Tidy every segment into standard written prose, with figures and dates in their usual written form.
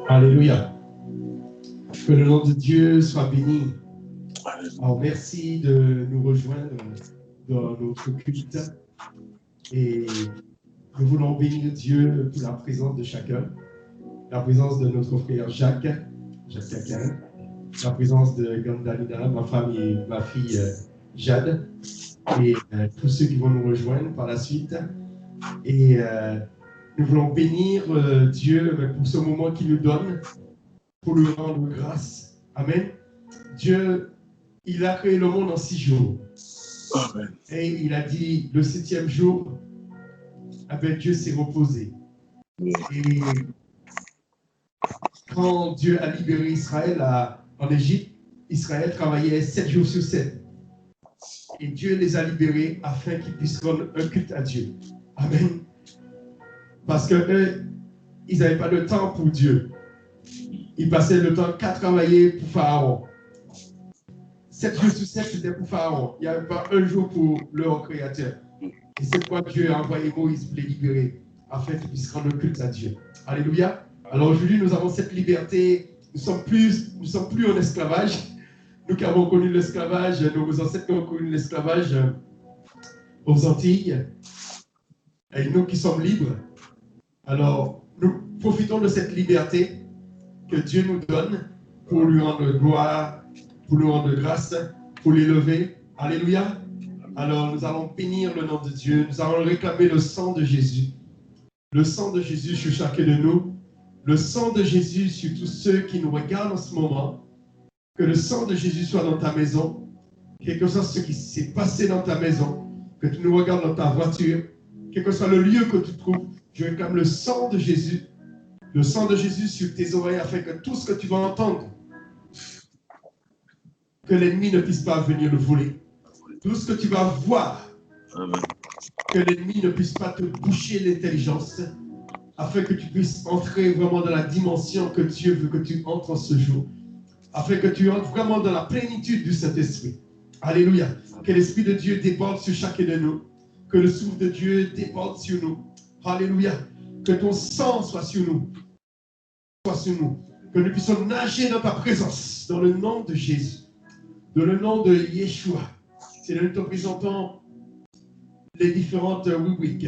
Alléluia. Que le nom de Dieu soit béni. Alors, merci de nous rejoindre dans notre culte. Et nous voulons bénir Dieu pour la présence de chacun. La présence de notre frère Jacques Caquin, la présence de Gandalina, ma femme et ma fille Jade, et tous ceux qui vont nous rejoindre par la suite. Et nous voulons bénir Dieu pour ce moment qu'il nous donne, pour lui rendre grâce. Amen. Dieu, il a créé le monde en 6 jours. Amen. Et il a dit, le 7e jour, Dieu s'est reposé. Et quand Dieu a libéré Israël en Égypte, Israël travaillait 7 jours sur 7. Et Dieu les a libérés afin qu'ils puissent rendre un culte à Dieu. Amen. Parce qu'eux, ils n'avaient pas de temps pour Dieu. Ils passaient le temps qu'à travailler pour Pharaon. 7 jours sur 7, c'était pour Pharaon. Il n'y avait pas un jour pour leur Créateur. Et c'est pourquoi Dieu a envoyé Moïse pour les libérer, afin qu'ils puissent rendre culte à Dieu. Alléluia. Alors aujourd'hui, nous avons cette liberté. Nous ne sommes plus en esclavage. Nous qui avons connu l'esclavage, nos ancêtres qui ont connu l'esclavage aux Antilles, et nous qui sommes libres. Alors, nous profitons de cette liberté que Dieu nous donne pour lui rendre gloire, pour lui rendre grâce, pour l'élever. Alléluia. Alors, nous allons bénir le nom de Dieu. Nous allons réclamer le sang de Jésus. Le sang de Jésus sur chacun de nous. Le sang de Jésus sur tous ceux qui nous regardent en ce moment. Que le sang de Jésus soit dans ta maison. Quel que soit ce qui s'est passé dans ta maison. Que tu nous regardes dans ta voiture. Quel que soit le lieu que tu trouves. Je réclame le sang de Jésus. Le sang de Jésus sur tes oreilles afin que tout ce que tu vas entendre, que l'ennemi ne puisse pas venir le voler. Tout ce que tu vas voir, que l'ennemi ne puisse pas te boucher l'intelligence, afin que tu puisses entrer vraiment dans la dimension que Dieu veut que tu entres en ce jour, afin que tu entres vraiment dans la plénitude du Saint-Esprit. Alléluia. Que l'Esprit de Dieu déborde sur chacun de nous, que le souffle de Dieu déborde sur nous. Alléluia. Que ton sang soit sur nous. Que nous puissions nager dans ta présence, dans le nom de Jésus, dans le nom de Yeshua. C'est nous te présentons les différentes rubriques,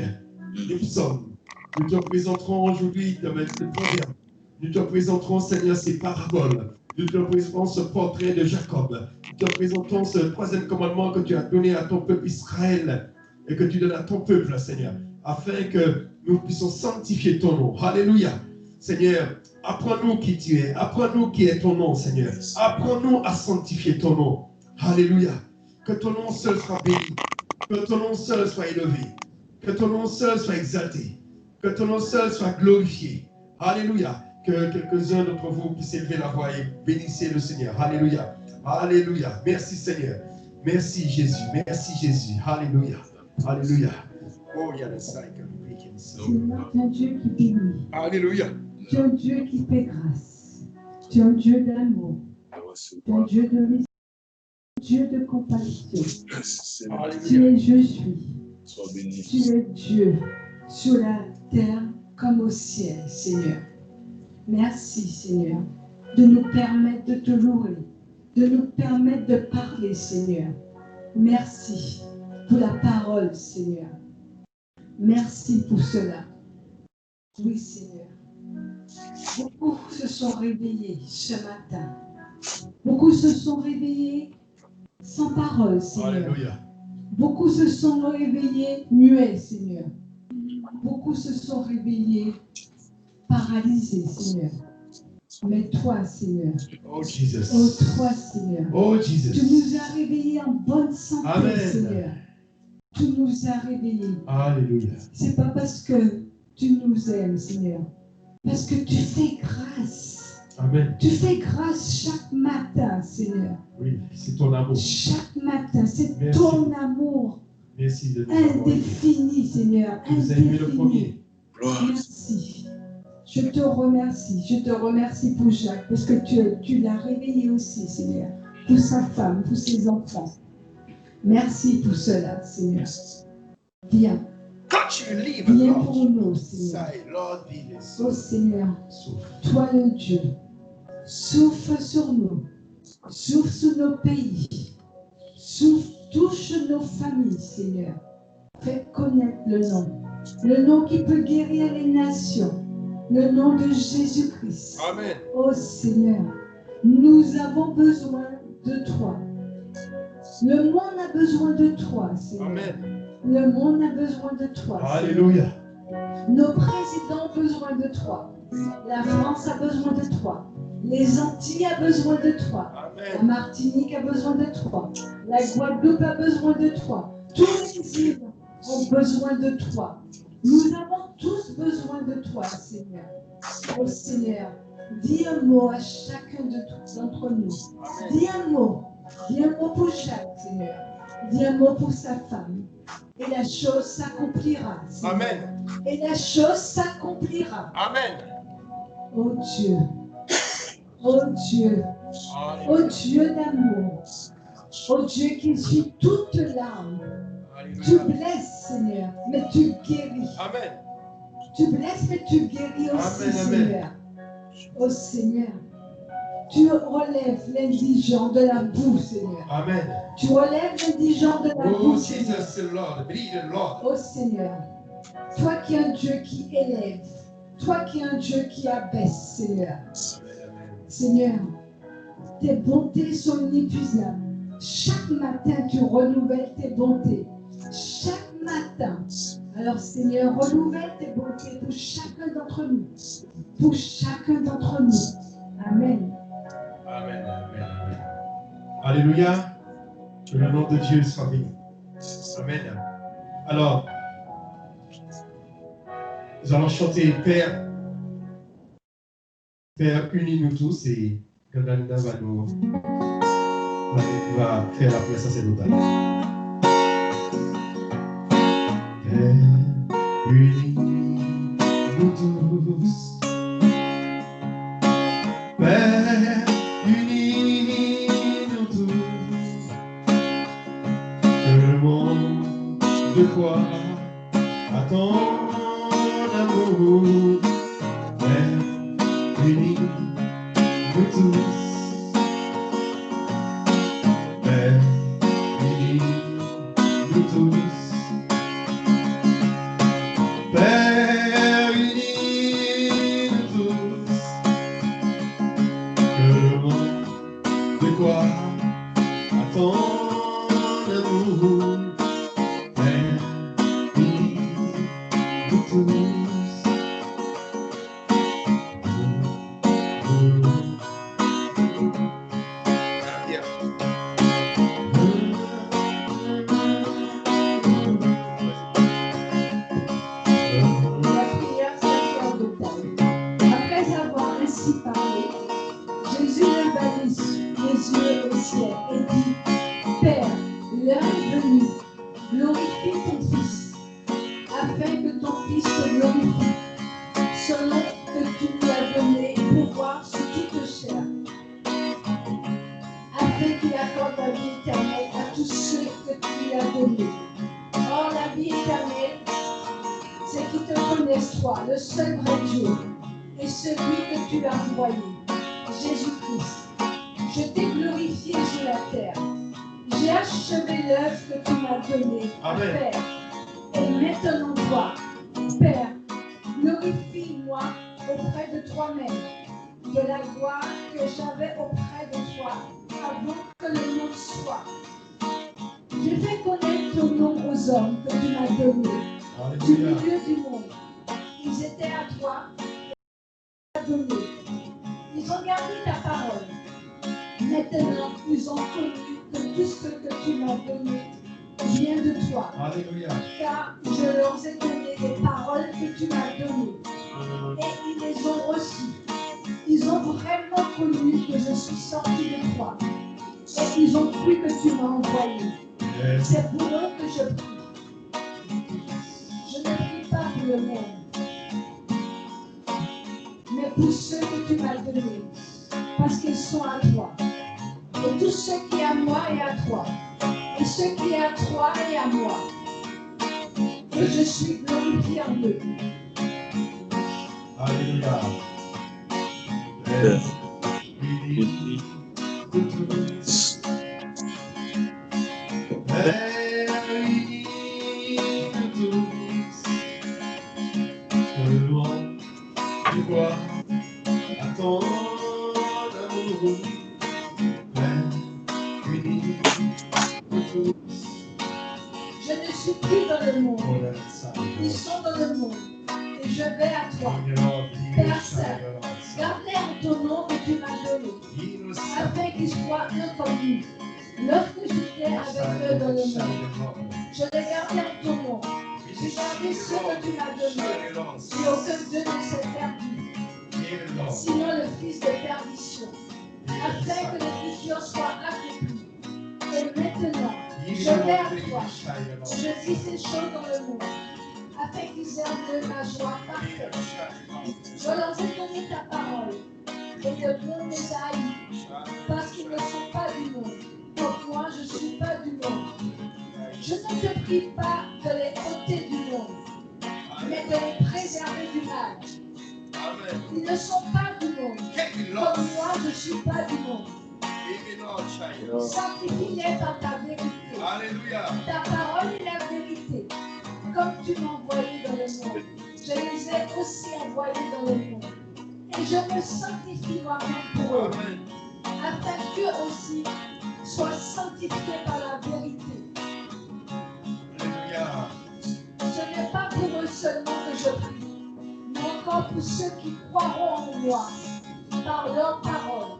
les psaumes. Nous te présenterons aujourd'hui de proverbes. Nous te présenterons, Seigneur, ces paraboles. Nous te présentons ce portrait de Jacob. Nous te présentons ce 3e commandement que tu as donné à ton peuple Israël et que tu donnes à ton peuple, Seigneur, afin que nous puissions sanctifier ton nom. Alléluia. Seigneur, apprends-nous qui tu es. Apprends-nous qui est ton nom, Seigneur. Apprends-nous à sanctifier ton nom. Alléluia. Que ton nom seul soit béni. Que ton nom seul soit élevé. Que ton nom seul soit exalté. Que ton nom seul soit glorifié. Alléluia. Que quelques-uns d'entre vous puissent élever la voix et bénissez le Seigneur. Alléluia. Alléluia. Merci Seigneur. Merci Jésus. Merci Jésus. Alléluia. Alléluia. Oh, il y a le sac. C'est un Dieu qui bénit. Alléluia. Tu es un Dieu qui fait grâce. Tu es un Dieu d'amour. Tu es un Dieu de miséricorde. Dieu de compassion. Tu es je suis. Tu es Dieu sur la terre comme au ciel, Seigneur. Merci, Seigneur, de nous permettre de te louer, de nous permettre de parler, Seigneur. Merci pour la parole, Seigneur. Merci pour cela. Oui, Seigneur. Beaucoup se sont réveillés ce matin. Beaucoup se sont réveillés sans parole, Seigneur. Alléluia. Beaucoup se sont réveillés muets, Seigneur. Beaucoup se sont réveillés paralysés, Seigneur. Mais toi, Seigneur. Oh, Jesus. Oh, toi, Seigneur. Oh, Jesus. Tu nous as réveillés en bonne santé, Amen. Seigneur. Tu nous as réveillés. Alléluia. C'est pas parce que tu nous aimes, Seigneur. Parce que tu fais grâce. Amen. Tu fais grâce chaque matin, Seigneur. Oui, c'est ton amour. Chaque matin, c'est Merci. ton amour. Merci de nous avoir aimés. Indéfini, Seigneur. Tu nous as aimés le Indéfini. premier. Merci. Je te remercie. Je te remercie pour Jacques, parce que tu l'as réveillé aussi, Seigneur. Pour sa femme, pour ses enfants. Merci pour cela, Seigneur. Viens. touch, you leave. Viens pour nous, Seigneur. Lord, be Oh Seigneur, toi le Dieu, souffle sur nous, souffle sur nos pays, souffle, touche nos familles, Seigneur. Fais connaître le nom qui peut guérir les nations, le nom de Jésus-Christ. Amen. Oh Seigneur, nous avons besoin de toi. Le monde a besoin de toi, Seigneur. Amen. Le monde a besoin de toi. Alléluia. Nos présidents ont besoin de toi. La France a besoin de toi. Les Antilles ont besoin de toi. Amen. La Martinique a besoin de toi. La Guadeloupe a besoin de toi. Tous les îles ont besoin de toi. Nous avons tous besoin de toi, Seigneur. Oh Seigneur, dis un mot à chacun d'entre nous. Dis un mot. Dis un mot pour Jacques, Seigneur. Dis un mot pour sa femme. Et la chose s'accomplira. Amen. Et la chose s'accomplira. Amen. Oh Dieu. Oh Dieu. Oh Dieu d'amour. Oh Dieu qui suit toute larme. Tu blesses, Seigneur, mais tu guéris. Amen. Tu blesses, mais tu guéris aussi, Amen, Seigneur. Oh Seigneur, tu relèves l'indigent de la boue, Seigneur. Amen. Tu relèves l'indigent de la boue. Oh Jesus, Lord, be the Lord. Oh Seigneur, toi qui es un Dieu qui élève, toi qui es un Dieu qui abaisse, Seigneur. Seigneur, tes bontés sont inépuisables. Chaque matin, tu renouvelles tes bontés. Chaque matin. Alors Seigneur, renouvelle tes bontés pour chacun d'entre nous. Pour chacun d'entre nous. Amen. Amen. Amen. Amen. Alléluia. Que le nom de Dieu soit béni. Amen. Alors, nous allons chanter Père. Père, unis-nous tous et Gandalina va faire la prière sacerdotale. Père, unis-nous tous. Père, unis-nous tous. Que le monde de quoi attend l'amour. Père, unis-nous tous. Père, unis-nous tous. Père, unis-nous tous. Que le monde de quoi attend l'amour. Père, unis-nous tous. Le seul vrai Dieu est celui que tu as envoyé, Jésus-Christ. Je t'ai glorifié sur la terre. J'ai achevé l'œuvre que tu m'as donnée à faire. Et maintenant, toi, Père, glorifie-moi auprès de toi-même, de la gloire que j'avais auprès de toi avant que le monde soit. J'ai fait connaître ton nom aux hommes que tu m'as donnés du milieu du monde. Ils étaient à toi, ils ont gardé ta parole. Maintenant, ils ont connu que tout ce que tu m'as donné vient de toi. Alléluia. Car je leur ai donné les paroles que tu m'as données. Et ils les ont reçues. Ils ont vraiment connu que je suis sorti de toi. Et ils ont cru que tu m'as envoyé. C'est pour eux que je prie. Je ne prie pas pour le monde, mais pour ceux que tu m'as donnés, parce qu'ils sont à toi. Et tout ce qui est à moi est à toi. Et ce qui est à toi est à moi. et je suis glorifié en eux. Alléluia. Béni de tous. Béni de tous. Le monde du bois à ton amour. Béni de tous. Je ne suis plus dans le monde. Ils sont dans le monde. Et je vais à toi. Père Saint, garde-les en ton nom que tu m'as donné, afin qu'ils soient un comme nous. Lorsque j'étais avec eux dans le monde, je les gardais en ton nom. J'ai gardé ce que tu m'as donné. Si aucun d'eux ne s'est perdu, sinon le fils de perdition, afin que le futur soit accompli. Et maintenant, je vais à toi. Je dis ces choses dans le monde, afin qu'ils aient de ma joie parfaite. Je leur ai donné ta parole, et de bon les haïs, parce qu'ils ne sont pas du monde, comme moi je ne suis pas du monde. Je ne te prie pas de les ôter du monde, mais de les préserver du mal. Ils ne sont pas du monde, comme moi je ne suis pas du monde. Sanctifie-les par ta vérité. Alléluia. Ta parole est la vérité. Comme tu m'as envoyé dans le monde, je les ai aussi envoyés dans le monde. Et je me sanctifie moi-même pour eux, afin qu'eux aussi soient sanctifiés par la vérité. Alléluia. Ce n'est pas pour eux seulement que je prie, mais encore pour ceux qui croiront en moi par leur parole,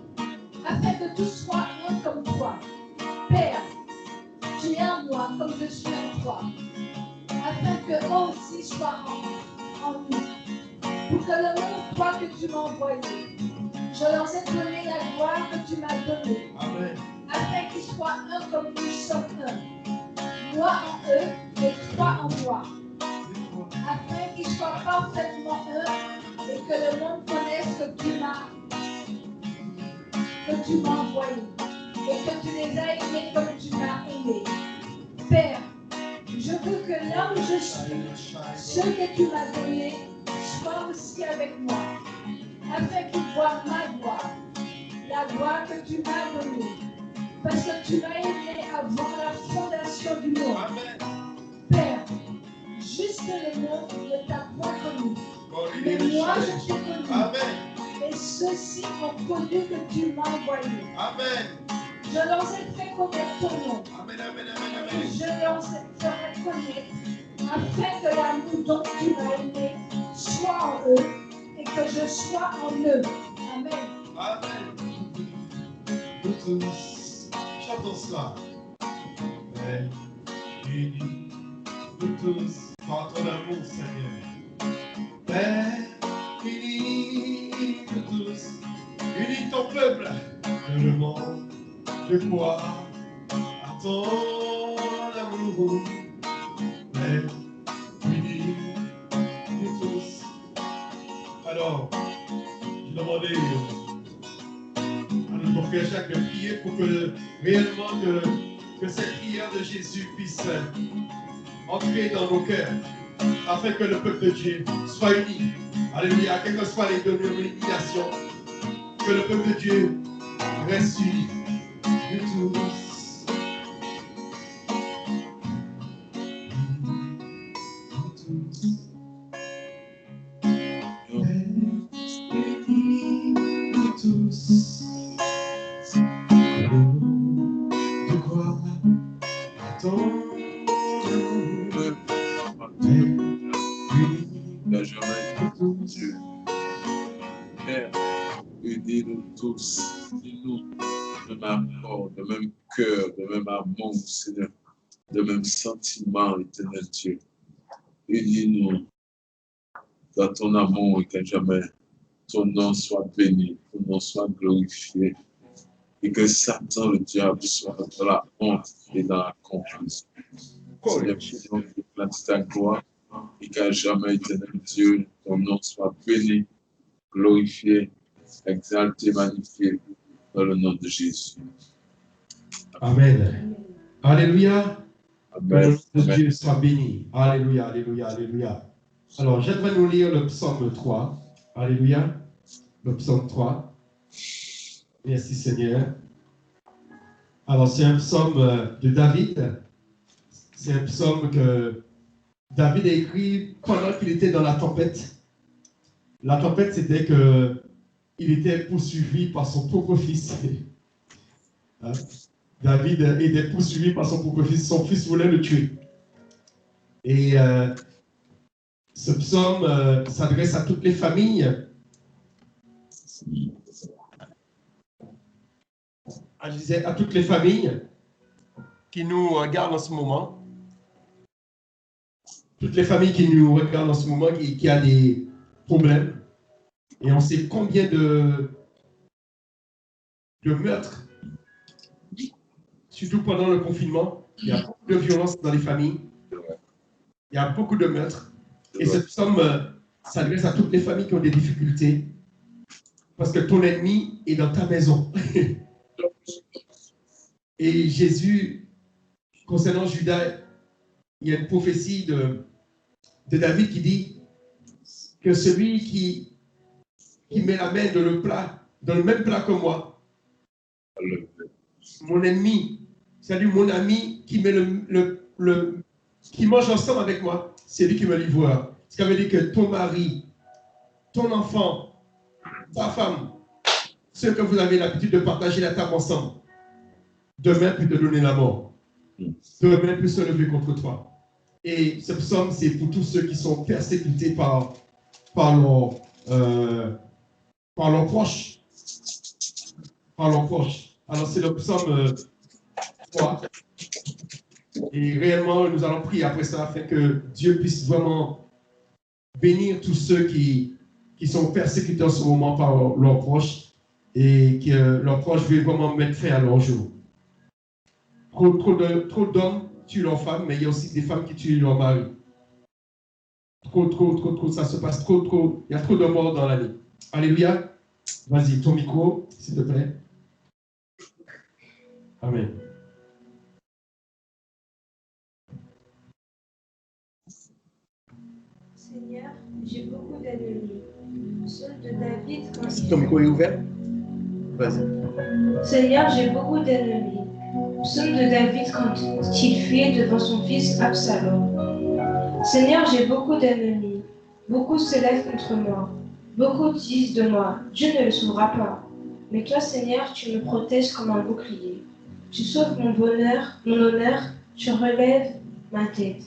afin que tous soient un comme toi. Père, tu es en moi comme je suis en toi, afin que eux aussi soient en nous, pour que le monde croie que tu m'as envoyé. Je leur ai donné la gloire que tu m'as donnée, afin qu'ils soient un comme nous sommes un. Moi en eux et toi en moi, afin qu'ils soient parfaitement un et que le monde connaisse que tu m'as envoyé et que tu les as aimés comme tu m'as aimé. Père, je veux que là où je suis, ceux que tu m'as donnés soient aussi avec moi, afin qu'ils voient ma gloire, la gloire que tu m'as donnée, parce que tu m'as aimé avant la fondation du monde. Père, juste le monde ne t'a point connu, mais moi je t'ai connu. Et ceux-ci ont connu que tu m'as envoyé. Je leur ai fait connaître ton nom. Et je leur ai fait connaître afin que l'amour dont tu m'as aimé soit en eux et que je sois en eux. Amen. De tous, chantons cela. Béni de tous, par ton amour, Seigneur. Père, unis de tous, unis ton peuple, que le monde de quoi à ton amour. Père, unis de tous. Alors, je demandais à notre frère Jacques de prier pour que réellement que cette prière de Jésus puisse entrer dans nos cœurs, afin que le peuple de Dieu soit uni. Alléluia, quelles que soient les dénominations, que le peuple de Dieu reste uni. De tous. De tous. De quoi attendre? Dieu, Père, unis-nous tous, unis-nous de même corps, de même cœur, de même amour, Seigneur, de même sentiment, éternel Dieu. Unis-nous dans ton amour et que jamais ton nom soit béni, ton nom soit glorifié et que Satan, le diable, soit dans la honte et dans la confusion. Seigneur, prions que plein de ta gloire et qu'à jamais, éternel Dieu, ton nom soit béni, glorifié, exalté, magnifié dans le nom de Jésus. Amen. Alléluia. Que le nom de Dieu soit béni. Alléluia, alléluia, alléluia. Alors, j'aimerais nous lire le psaume 3. Alléluia. Le psaume 3. Merci Seigneur. Alors, c'est un psaume de David. C'est un psaume que David a écrit pendant qu'il était dans la tempête. La tempête, c'était qu'il était poursuivi par son propre fils. Hein? David était poursuivi par son propre fils. Son fils voulait le tuer. Et ce psaume s'adresse à toutes les familles. Je disais à toutes les familles qui nous regardent en ce moment. Toutes les familles qui nous regardent en ce moment, qui a des problèmes. Et on sait combien de meurtres, surtout pendant le confinement. Il y a beaucoup de violence dans les familles. Il y a beaucoup de meurtres. Et ce psaume s'adresse à toutes les familles qui ont des difficultés. Parce que ton ennemi est dans ta maison. Et Jésus, concernant Judas, il y a une prophétie de David qui dit que celui qui met la main dans le même plat que moi, mon ennemi, c'est-à-dire mon ami qui met qui mange ensemble avec moi, c'est lui qui me livrera. Ce qui veut dire que ton mari, ton enfant, ta femme, ceux que vous avez l'habitude de partager la table ensemble, demain peut te donner la mort. Demain peut se lever contre toi. Et ce psaume, c'est pour tous ceux qui sont persécutés par leurs proches. Par leurs proches. Alors, c'est le psaume 3. Et réellement, nous allons prier après ça afin que Dieu puisse vraiment bénir tous ceux qui sont persécutés en ce moment par leurs proches et que leurs proches veulent vraiment mettre fin à leur jour. Trop d'hommes tuent leurs femmes, mais il y a aussi des femmes qui tuent leur mari. Trop, ça se passe trop. Il y a trop de morts dans l'année. Alléluia. Vas-y, ton micro, s'il te plaît. Amen. Seigneur, j'ai beaucoup d'ennemis. Psaume de David quand Si ton micro est ouvert, vas-y. Seigneur, j'ai beaucoup d'ennemis. Psaume de David quand il fuyait devant son fils Absalom. Seigneur, j'ai beaucoup d'ennemis. Beaucoup se lèvent contre moi. Beaucoup disent de moi, Dieu ne le sauvera pas. Mais toi, Seigneur, tu me protèges comme un bouclier. Tu sauves mon bonheur, mon honneur, tu relèves ma tête.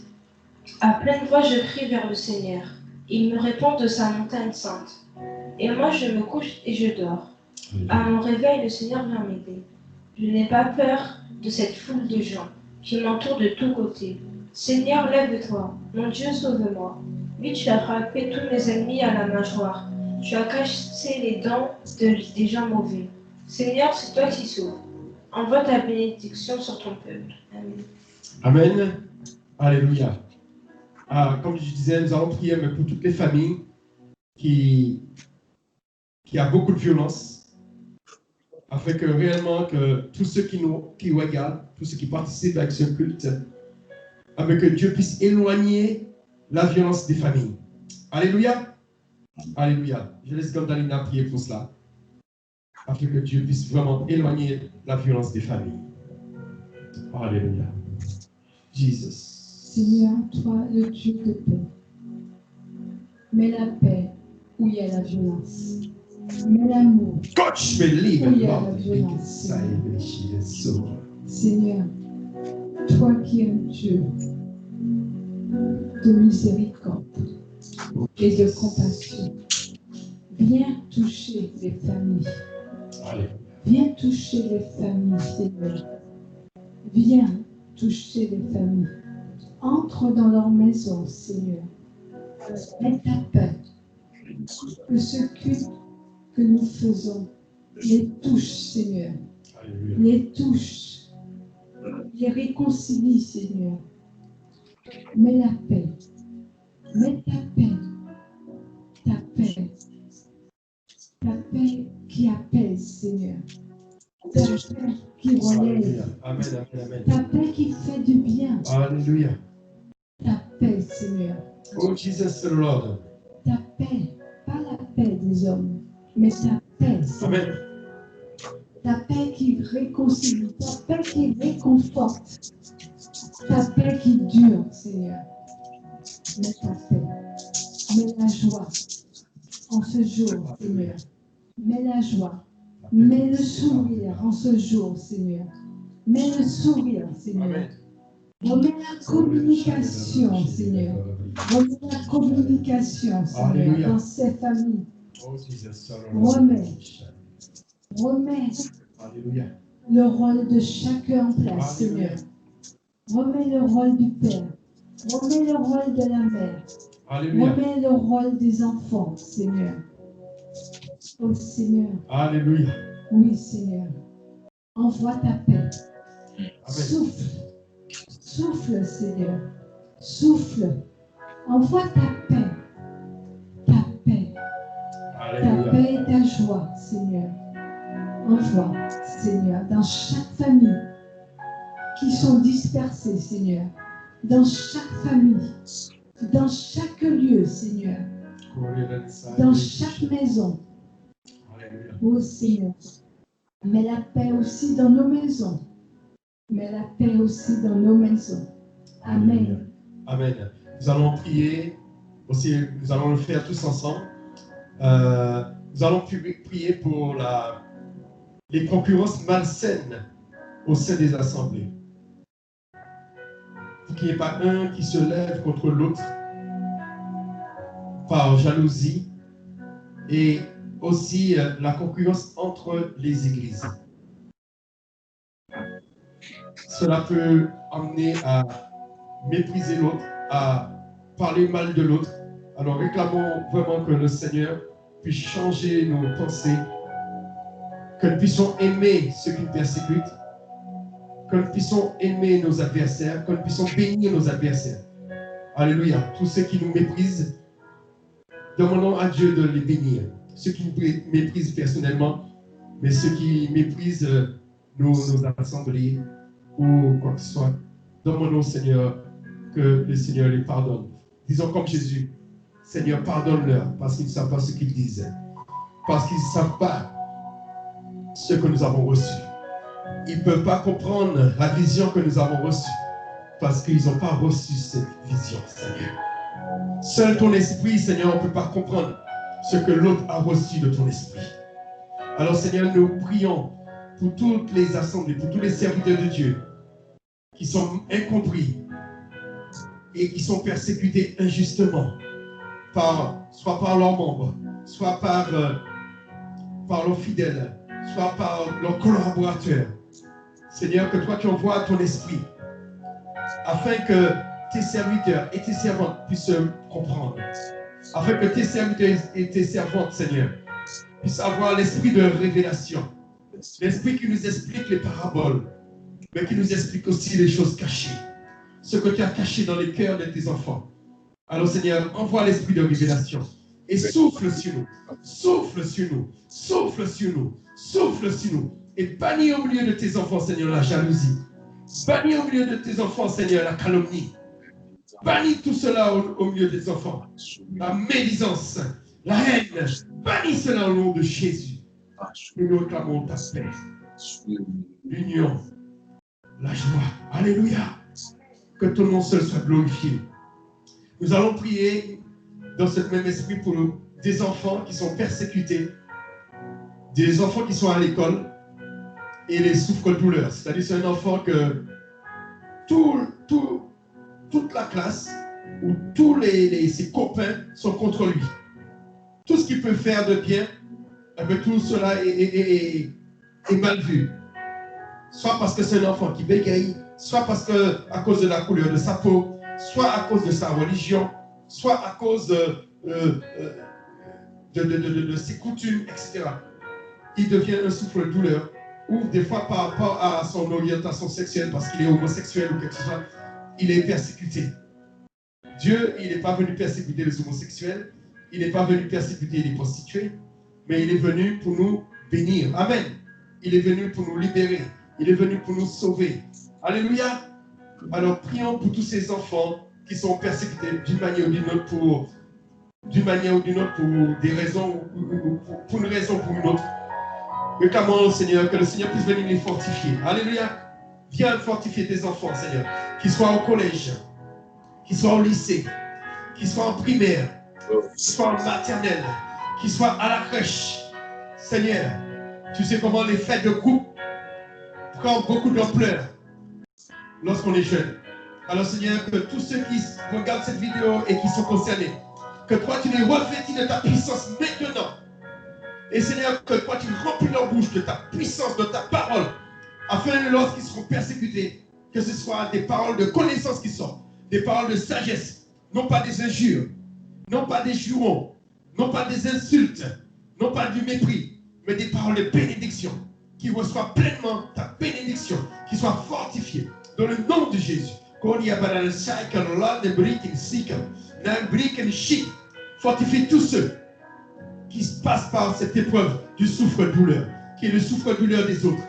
À pleine voix, je crie vers le Seigneur. Il me répond de sa montagne sainte. Et moi, je me couche et je dors. À mon réveil, le Seigneur vient m'aider. Je n'ai pas peur de cette foule de gens qui m'entourent de tous côtés. Seigneur, lève-toi. Mon Dieu, sauve-moi. Oui, tu as frappé tous mes ennemis à la mâchoire. Tu as cassé les dents des gens mauvais. Seigneur, c'est toi qui sauves. Envoie ta bénédiction sur ton peuple. Amen. Amen. Alléluia. Comme je disais, nous allons prier pour toutes les familles qui a beaucoup de violence, afin que réellement que tous ceux qui regardent, tous ceux qui participent avec ce culte, afin que Dieu puisse éloigner la violence des familles. Alléluia. Alléluia. Je laisse Gandalina prier pour cela, afin que Dieu puisse vraiment éloigner la violence des familles. Alléluia. Jesus. Seigneur, toi, le Dieu de paix, mets la paix où il y a la violence. Mets l'amour Coach, believe où il and y a la love. violence. Seigneur, toi qui es un Dieu de miséricorde et de compassion, viens toucher les familles. Viens toucher les familles, Seigneur. Viens toucher les familles. Entre dans leur maison, Seigneur. Mets ta paix. Que ce culte que nous faisons les touche, Seigneur. Les touche. Les réconcilie, Seigneur. Mets la paix. Mets ta paix. Ta paix. Ta paix qui apaise, Seigneur. Ta paix qui soleil. Amen, amen, amen. Ta paix qui fait du bien. Alléluia. Ta paix, Seigneur. Oh, Jesus the Lord. Ta paix, pas la paix des hommes, mais ta paix, Seigneur. Amen. Ta paix qui réconcilie, ta paix qui réconforte, ta paix qui dure, Seigneur. Mets ta paix, mets la joie en ce jour, Seigneur. Mets la joie, mets le sourire en ce jour, Seigneur. Mets le sourire, Seigneur. Amen. Remets la communication, Seigneur. Remets la communication, Seigneur, Alléluia. dans ces familles. Oh, Jesus the Lord. Remets Alléluia. le rôle de chacun en place, Alléluia. Seigneur. Remets le rôle du Père. Remets le rôle de la mère. Alléluia. Remets le rôle des enfants, Seigneur. Oh Seigneur. Alléluia. Oui, Seigneur. Envoie ta paix. Amen. Souffle. Souffle, Seigneur. Souffle. Envoie ta paix. Ta paix. Ta Alléluia. paix et ta joie, Seigneur. Envoie, Seigneur, dans chaque famille qui sont dispersées, Seigneur. Dans chaque famille. Dans chaque lieu, Seigneur. Dans chaque maison. Alléluia. Oh Seigneur. Mets la paix aussi dans nos maisons. Mets la paix aussi dans nos maisons. Amen. Amen. Nous allons prier aussi, nous allons le faire tous ensemble. Nous allons prier pour les concurrences malsaines au sein des assemblées. Pour qu'il n'y ait pas un qui se lève contre l'autre par jalousie et aussi la concurrence entre les églises. Cela peut amener à mépriser l'autre, à parler mal de l'autre. Alors réclamons vraiment que le Seigneur puisse changer nos pensées, que nous puissions aimer ceux qui nous persécutent, que nous puissions aimer nos adversaires, que nous puissions bénir nos adversaires. Alléluia. Tous ceux qui nous méprisent, demandons à Dieu de les bénir. Ceux qui nous méprisent personnellement, mais ceux qui méprisent nos assemblées ou quoi que ce soit, demandons au Seigneur que le Seigneur les pardonne. Disons comme Jésus, Seigneur, pardonne-leur parce qu'ils ne savent pas ce qu'ils disent, parce qu'ils ne savent pas ce que nous avons reçu. Ils ne peuvent pas comprendre la vision que nous avons reçue parce qu'ils n'ont pas reçu cette vision, Seigneur. Seul ton esprit, Seigneur, ne peut pas comprendre ce que l'autre a reçu de ton esprit. Alors, Seigneur, nous prions pour toutes les assemblées, pour tous les serviteurs de Dieu qui sont incompris et qui sont persécutés injustement, soit par leurs membres, soit par leurs fidèles, soit par leurs collaborateurs. Seigneur, que toi tu envoies ton esprit afin que tes serviteurs et tes servantes puissent comprendre, afin que tes serviteurs et tes servantes, Seigneur, puissent avoir l'esprit de révélation, l'esprit qui nous explique les paraboles, mais qui nous explique aussi les choses cachées, ce que tu as caché dans les cœurs de tes enfants. Alors Seigneur, envoie l'esprit de révélation et souffle sur nous, souffle sur nous, souffle sur nous, souffle sur nous, et bannis au milieu de tes enfants, Seigneur, la jalousie, bannis au milieu de tes enfants, Seigneur, la calomnie, bannis tout cela au milieu des enfants, la médisance, la haine, bannis cela au nom de Jésus. Nous réclamons ta paix, l'union, la joie. Alléluia. Que ton nom seul soit glorifié. Nous allons prier dans ce même esprit pour des enfants qui sont persécutés, des enfants qui sont à l'école et les souffre-douleurs. C'est-à-dire c'est un enfant que toute la classe ou tous ses copains sont contre lui. Tout ce qu'il peut faire de bien, tout cela est mal vu. Soit parce que c'est un enfant qui bégaye, soit parce que à cause de la couleur de sa peau, soit à cause de sa religion, soit à cause de ses coutumes, etc. Il devient un souffre-douleur, ou des fois par rapport à son orientation sexuelle, parce qu'il est homosexuel ou quelque chose, il est persécuté. Dieu, il n'est pas venu persécuter les homosexuels, il n'est pas venu persécuter les prostituées, mais il est venu pour nous bénir. Amen. Il est venu pour nous libérer. Il est venu pour nous sauver. Alléluia. Alors prions pour tous ces enfants qui sont persécutés d'une manière ou d'une autre pour des raisons ou pour une raison ou pour une autre. Mais comment, Seigneur, que le Seigneur puisse venir les fortifier. Alléluia. Viens fortifier tes enfants, Seigneur. Qu'ils soient au collège, qu'ils soient au lycée, qu'ils soient en primaire, qu'ils soient en maternelle, qu'ils soient à la crèche. Seigneur, tu sais comment les fêtes de groupe prennent beaucoup d'ampleur lorsqu'on est jeune. Alors, Seigneur, que tous ceux qui regardent cette vidéo et qui sont concernés, que toi, tu les revêtis de ta puissance maintenant. Et Seigneur, que toi, tu remplis leur bouche de ta puissance, de ta parole, afin que lorsqu'ils seront persécutés, que ce soit des paroles de connaissance qui sortent, des paroles de sagesse, non pas des injures, non pas des jurons, non pas des insultes, non pas du mépris, mais des paroles de bénédiction, qui reçoivent pleinement ta bénédiction, qui soient fortifiées dans le nom de Jésus. Fortifie tous ceux qui passent par cette épreuve du souffre-douleur, qui est le souffre-douleur des autres.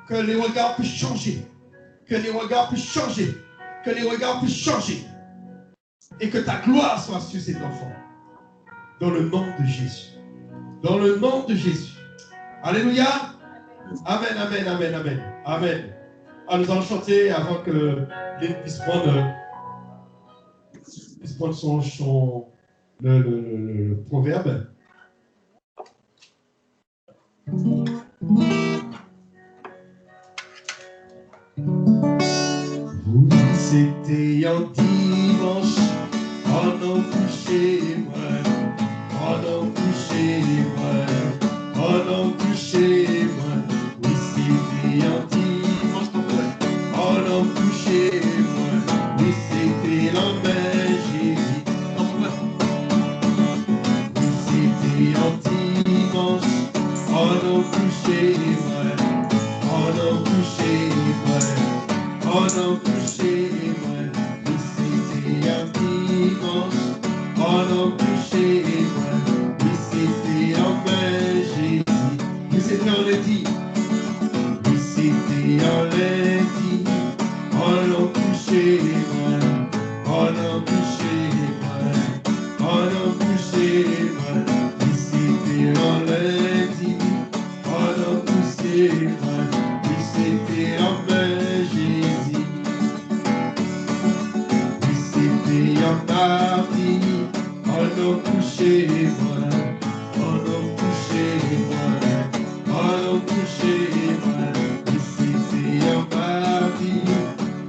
Que les regards puissent changer, que les regards puissent changer, que les regards puissent changer, et que ta gloire soit sur cet enfant. Dans le nom de Jésus. Dans le nom de Jésus. Alléluia. Amen, amen, amen, amen. Amen. Alors nous allons chanter avant que Lynn puisse prendre le proverbe. C'était un dimanche, on a couché moi, on a couché moi, on a couché moi. Oui, c'était un dimanche, on a couché moi, oui, c'était la magie. Oui, c'était un dimanche, on a couché moi, on a couché moi, on a couché moi. Oui, c'était un dimanche, on a couché moi, oui, c'était la magie. Oui, c'était un lundi. Oui, c'était un lundi, on a couché moi, on a couché moi, on a couché moi. Oui, c'était un lundi, on a couché moi, oui, c'était la magie. Oui, c'était un mardi, on a couché moi, on a couché moi, on a couché moi. Oui, c'était un mardi,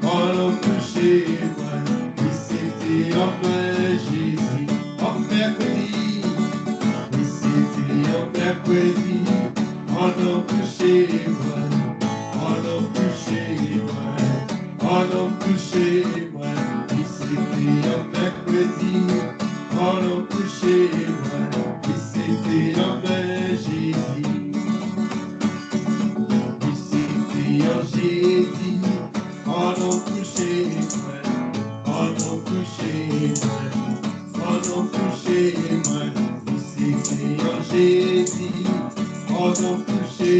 on a couché moi, oui, c'était un magie. Un mercredi, oui, c'était un mercredi, on a couché moi, on a couché moi, on a couché moi. Oui, c'était un mercredi, on a couché moi, oui, c'était la magie. Oui, c'était un jeudi, on a couché moi, on a couché moi, on a couché moi. Oui, c'était un jeudi, on a couché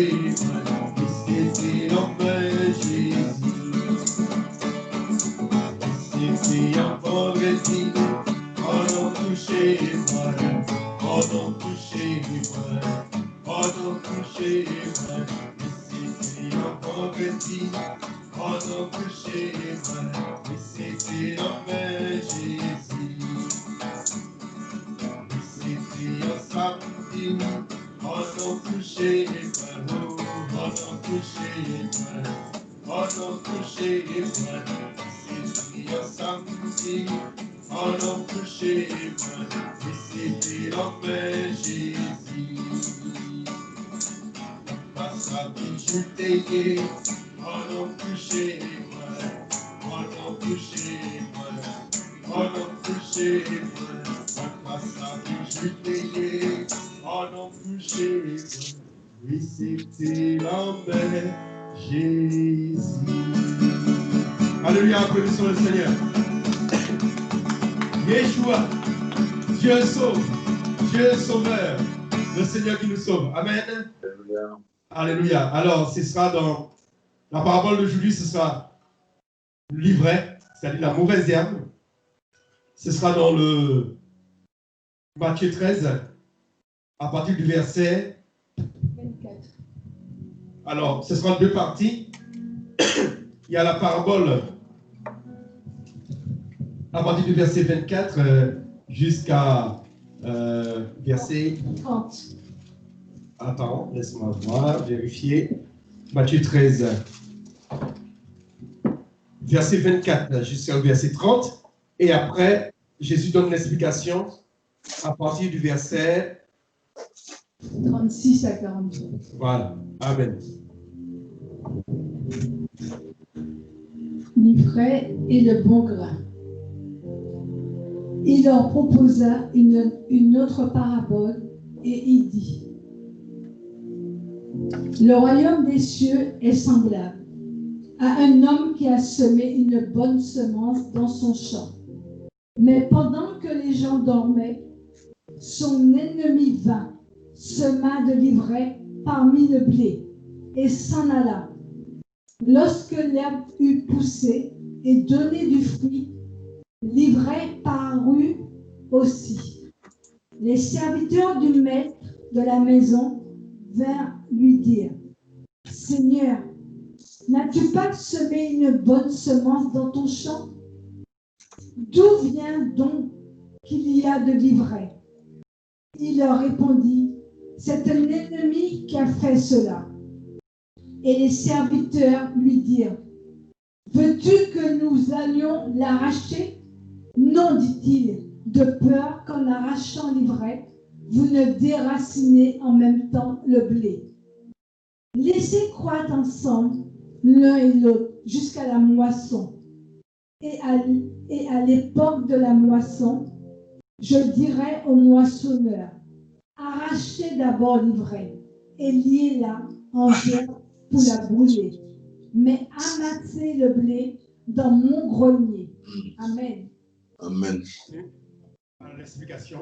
moi, oui, c'était la magie. C'était un vendredi, on a couché moi, on a couché moi, on a couché moi. C'était un vendredi, on a couché moi, mais c'était la magie. C'était un samedi, on a couché moi, on a couché moi, on a couché moi. C'était un samedi, on a couché moi, mais c'était la magie. Passati juteillé, on a couché moi, on a couché moi, on a couché moi. Passati juteillé, on a couché moi, oui, c'était la magie. Alléluia, applaudissons le Seigneur. Yeshua, Dieu sauve, Dieu sauveur, le Seigneur qui nous sauve. Amen. Alléluia. Alors, ce sera dans la parabole d'aujourd'hui, ce sera l'ivraie, c'est-à-dire la mauvaise herbe. Ce sera dans le Matthieu 13, à partir du verset 24. Alors, ce sera en deux parties. Il y a la parabole à partir du verset 24 jusqu'à verset 30. Attends, laisse-moi voir, vérifier. Matthieu 13, verset 24 jusqu'au verset 30. Et après, Jésus donne l'explication à partir du verset 36 à 43. Voilà. Amen. L'ivraie et le bon grain. Il leur proposa une autre parabole et il dit: Le royaume des cieux est semblable à un homme qui a semé une bonne semence dans son champ. Mais pendant que les gens dormaient, son ennemi vint, sema de l'ivraie parmi le blé et s'en alla. Lorsque l'herbe eut poussé et donné du fruit, l'ivraie parut aussi. Les serviteurs du maître de la maison vinrent lui dire: Seigneur, n'as-tu pas semé une bonne semence dans ton champ? D'où vient donc qu'il y a de l'ivraie? Il leur répondit: C'est un ennemi qui a fait cela. Et les serviteurs lui dirent: Veux-tu que nous allions l'arracher? Non, dit-il, de peur qu'en arrachant l'ivraie, vous ne déracinez en même temps le blé. Laissez croître ensemble l'un et l'autre jusqu'à la moisson. Et à l'époque de la moisson, je dirai au moissonneur: Arrachez d'abord l'ivraie et liez-la en gerbe pour la brûler, mais amassez le blé dans mon grenier. Amen. Amen. L'explication.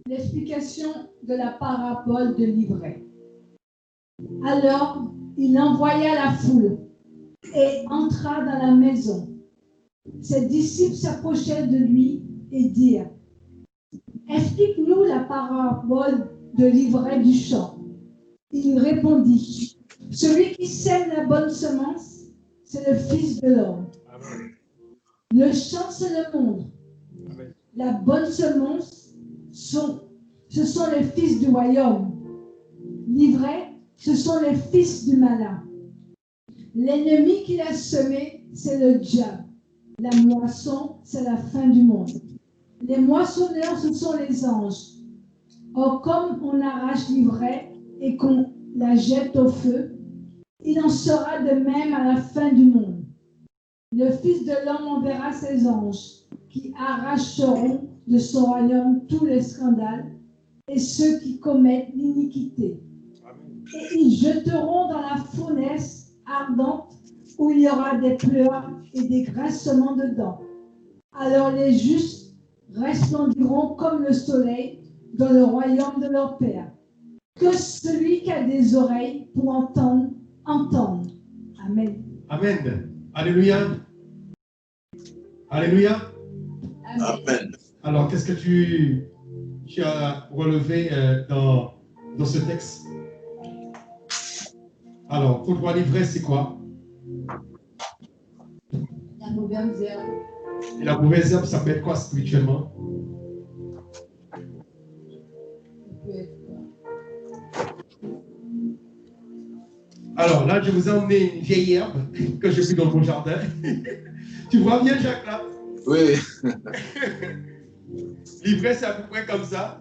L'explication de la parabole de l'ivraie. Alors, il envoya la foule et entra dans la maison. Ses disciples s'approchèrent de lui et dirent: Explique-nous la parabole de l'ivraie du champ. Il répondit: Celui qui sème la bonne semence, c'est le Fils de l'homme. Le champ, c'est le monde. Amen. La bonne semence, ce sont les fils du royaume. L'ivraie, ce sont les fils du malin. L'ennemi qu'il a semé, c'est le diable. La moisson, c'est la fin du monde. Les moissonneurs, ce sont les anges. Or, comme on arrache l'ivraie et qu'on la jette au feu, il en sera de même à la fin du monde. Le Fils de l'homme enverra ses anges qui arracheront de son royaume tous les scandales et ceux qui commettent l'iniquité. Et ils jeteront dans la fournaise ardente où il y aura des pleurs et des grincements de dents. Alors les justes resplendiront comme le soleil dans le royaume de leur Père. Que celui qui a des oreilles pour entendre, entende. Amen. Amen. Alléluia. Alléluia. Amen. Alors, qu'est-ce que tu as relevé dans ce texte? Alors, pour toi, l'ivraie, c'est quoi? La mauvaise herbe. Et la mauvaise herbe, ça peut être quoi spirituellement? Alors là, je vous ai emmené une vieille herbe que j'ai pris dans mon jardin. Tu vois bien, Jacques, là? Oui. L'ivraie, c'est à peu près comme ça.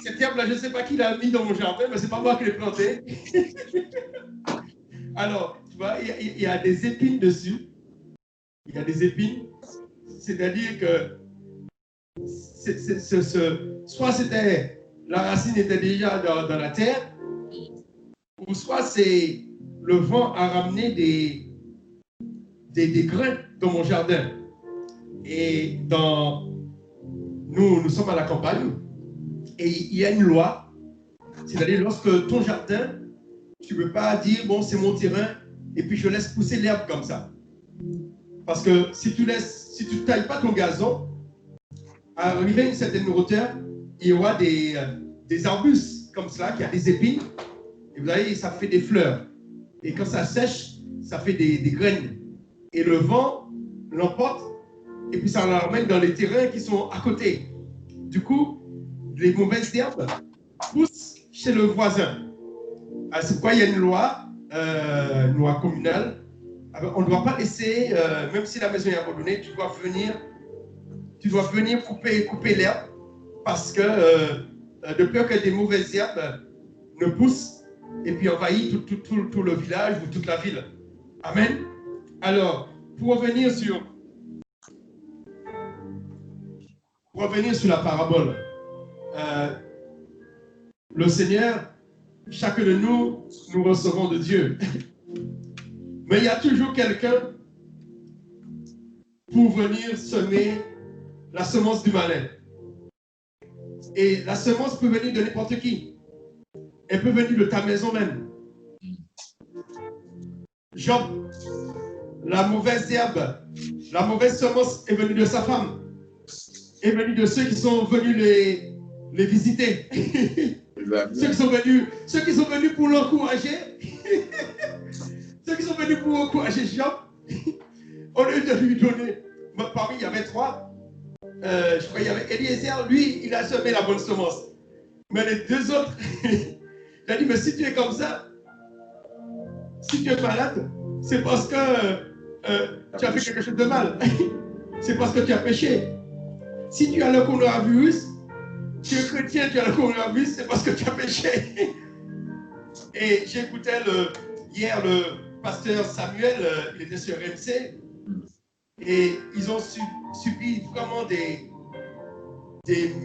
Cette herbe-là, je ne sais pas qui l'a mis dans mon jardin, mais ce n'est pas moi qui l'ai plantée. Alors, tu vois, il y a des épines dessus. Il y a des épines. C'est-à-dire que soit la racine était déjà dans la terre, ou soit c'est le vent a ramené des grains dans mon jardin. Et nous sommes à la campagne et il y a une loi, c'est-à-dire lorsque ton jardin Tu ne peux pas dire, bon, c'est mon terrain, et puis je laisse pousser l'herbe comme ça. Parce que si tu ne tailles pas ton gazon, à arriver à une certaine hauteur, il y aura des arbustes comme cela, qui a des épines, et vous voyez, ça fait des fleurs. Et quand ça sèche, ça fait des graines. Et le vent l'emporte, et puis ça l'emmène dans les terrains qui sont à côté. Du coup, les mauvaises herbes poussent chez le voisin. C'est pourquoi il y a une loi communale. On ne doit pas laisser, même si la maison est abandonnée, tu dois venir couper l'herbe parce que de peur que des mauvaises herbes ne poussent et puis envahissent tout le village ou toute la ville. Amen. Alors, pour revenir sur la parabole, le Seigneur, chacun de nous recevons de Dieu. Mais il y a toujours quelqu'un pour venir semer la semence du malin. Et la semence peut venir de n'importe qui. Elle peut venir de ta maison même. Job, la mauvaise herbe, la mauvaise semence est venue de sa femme. Est venue de ceux qui sont venus les visiter. Ceux qui sont venus pour l'encourager. Ceux qui sont venus pour encourager Job. Au lieu de lui donner, parmi il y avait 3. Je crois qu'il y avait Eliezer, lui, il a semé la bonne semence. Mais les 2 autres, il a dit, mais si tu es comme ça, si tu es malade, c'est parce que tu as fait quelque chose de mal. C'est parce que tu as péché. Si tu as le coronavirus, tu es chrétien, tu as le coronavirus, c'est parce que tu as péché. Et j'écoutais hier le pasteur Samuel, il était sur RMC, et ils ont subi vraiment des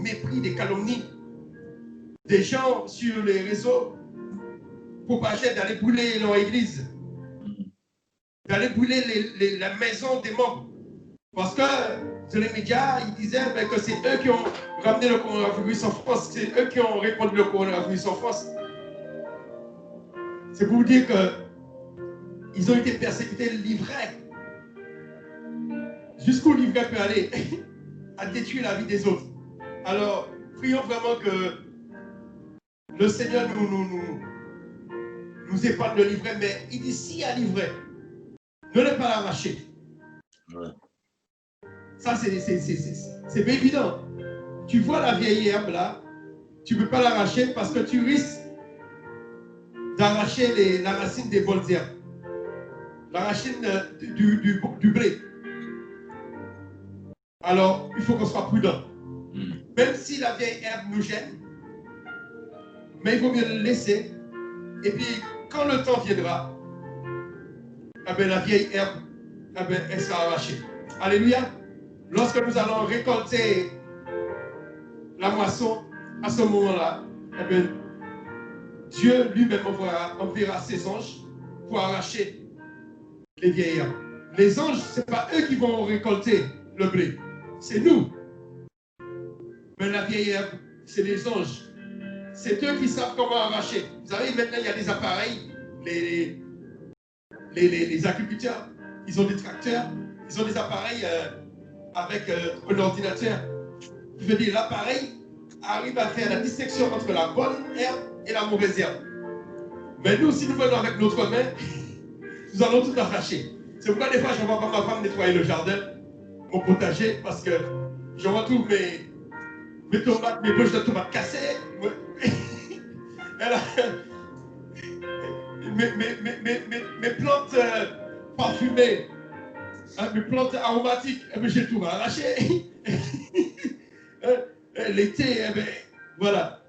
mépris, des calomnies. Des gens sur les réseaux propageaient d'aller brûler leur église, d'aller brûler la maison des membres. Parce que sur les médias, ils disaient que c'est eux qui ont ramené le coronavirus en France, c'est eux qui ont répandu le coronavirus en France. C'est pour vous dire qu'ils ont été persécutés, livrés. Jusqu'où l'ivraie peut aller à détruire la vie des autres. Alors, prions vraiment que le Seigneur nous épargne de l'ivraie, mais il dit s'il y a l'ivraie, ne l'est pas l'arracher. Ouais. Ça, c'est bien évident. Tu vois la vieille herbe là, tu ne peux pas l'arracher parce que tu risques d'arracher la racine des bonnes herbes, la racine du blé. Alors, il faut qu'on soit prudent. Même si la vieille herbe nous gêne, mais il vaut mieux le laisser. Et puis, quand le temps viendra, la vieille herbe, elle sera arrachée. Alléluia. Lorsque nous allons récolter la moisson, à ce moment-là, Dieu lui-même enverra ses anges pour arracher les vieilles herbes. Les anges, ce n'est pas eux qui vont récolter le blé, c'est nous. Mais la vieille herbe, c'est les anges. C'est eux qui savent comment arracher. Vous savez, maintenant, il y a des appareils, les agriculteurs, ils ont des tracteurs, ils ont des appareils avec un ordinateur. Je veux dire, l'appareil arrive à faire la distinction entre la bonne herbe et la mauvaise herbe. Mais nous, si nous venons avec notre main, nous allons tout arracher. C'est pourquoi des fois, je ne vois pas ma femme nettoyer le jardin, mon potager, parce que je retrouve mes tomates, mes poches de tomates cassées. Mes plantes parfumées, mes plantes aromatiques, j'ai tout arraché. L'été, voilà.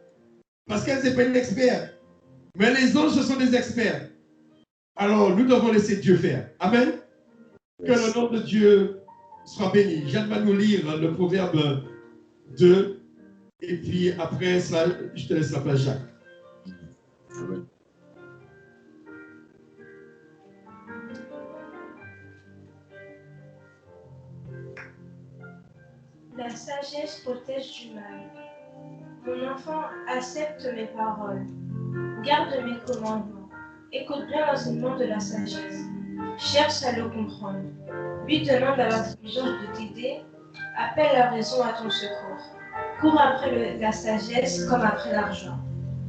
Parce qu'elle n'est pas une experte. Mais les anges, ce sont des experts. Alors, nous devons laisser Dieu faire. Amen. Que le nom de Dieu soit béni. J'aimerais nous lire le proverbe 2. Et puis après cela, je te laisse la place, Jacques. Amen. La sagesse protège du mal. Mon enfant, accepte mes paroles. Garde mes commandements. Écoute bien l'enseignement de la sagesse. Cherche à le comprendre. Lui demande à l'intelligence de t'aider. Appelle la raison à ton secours. Cours après la sagesse comme après l'argent.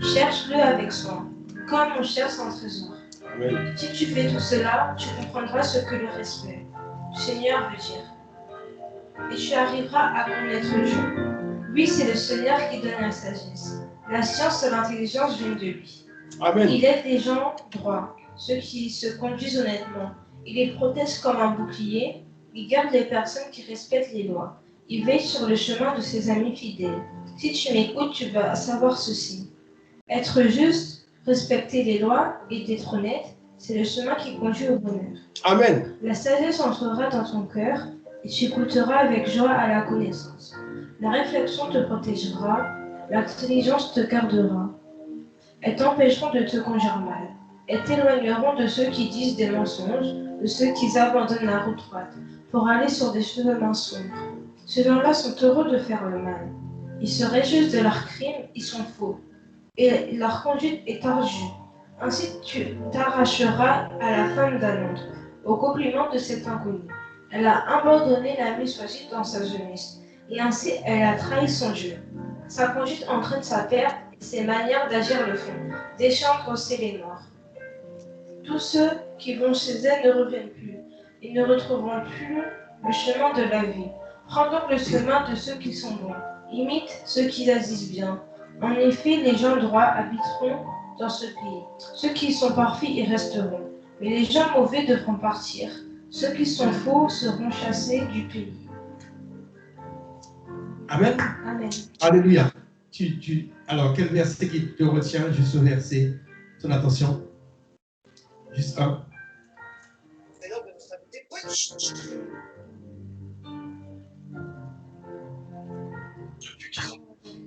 Cherche-le avec soin, comme on cherche un trésor. Amen. Si tu fais tout cela, tu comprendras ce que le respect du Seigneur veut dire. Et tu arriveras à connaître Dieu. Lui, c'est le Seigneur qui donne la sagesse. La science et l'intelligence viennent de lui. Amen. Il aide les gens droits, ceux qui se conduisent honnêtement. Il les protège comme un bouclier. Il garde les personnes qui respectent les lois. Il veille sur le chemin de ses amis fidèles. Si tu m'écoutes, tu vas savoir ceci. Être juste, respecter les lois et être honnête, c'est le chemin qui conduit au bonheur. Amen. La sagesse entrera dans ton cœur et tu écouteras avec joie à la connaissance. La réflexion te protégera, l'intelligence te gardera. Elles t'empêcheront de te conduire mal. Elles t'éloigneront de ceux qui disent des mensonges, de ceux qui abandonnent la route droite pour aller sur des chemins sombres. Ces gens-là sont heureux de faire le mal. Ils se réjouissent de leurs crimes, ils sont faux. Et leur conduite est ardue. Ainsi tu t'arracheras à la femme d'un autre, au compliment de cet inconnu. Elle a abandonné l'ami choisi dans sa jeunesse, et ainsi elle a trahi son Dieu. Sa conduite entraîne sa perte, et ses manières d'agir le font, déchanter aussi les morts. Tous ceux qui vont chez elle ne reviennent plus, ils ne retrouveront plus le chemin de la vie. Prends donc le chemin de ceux qui sont bons, imite ceux qui agissent bien. En effet, les gens droits habiteront dans ce pays. Ceux qui sont parfaits y resteront, mais les gens mauvais devront partir. Ceux qui sont faux seront chassés du pays. Amen. Amen. Alléluia. Alors, quel verset qui te retient, juste ce verset, ton attention? Juste un.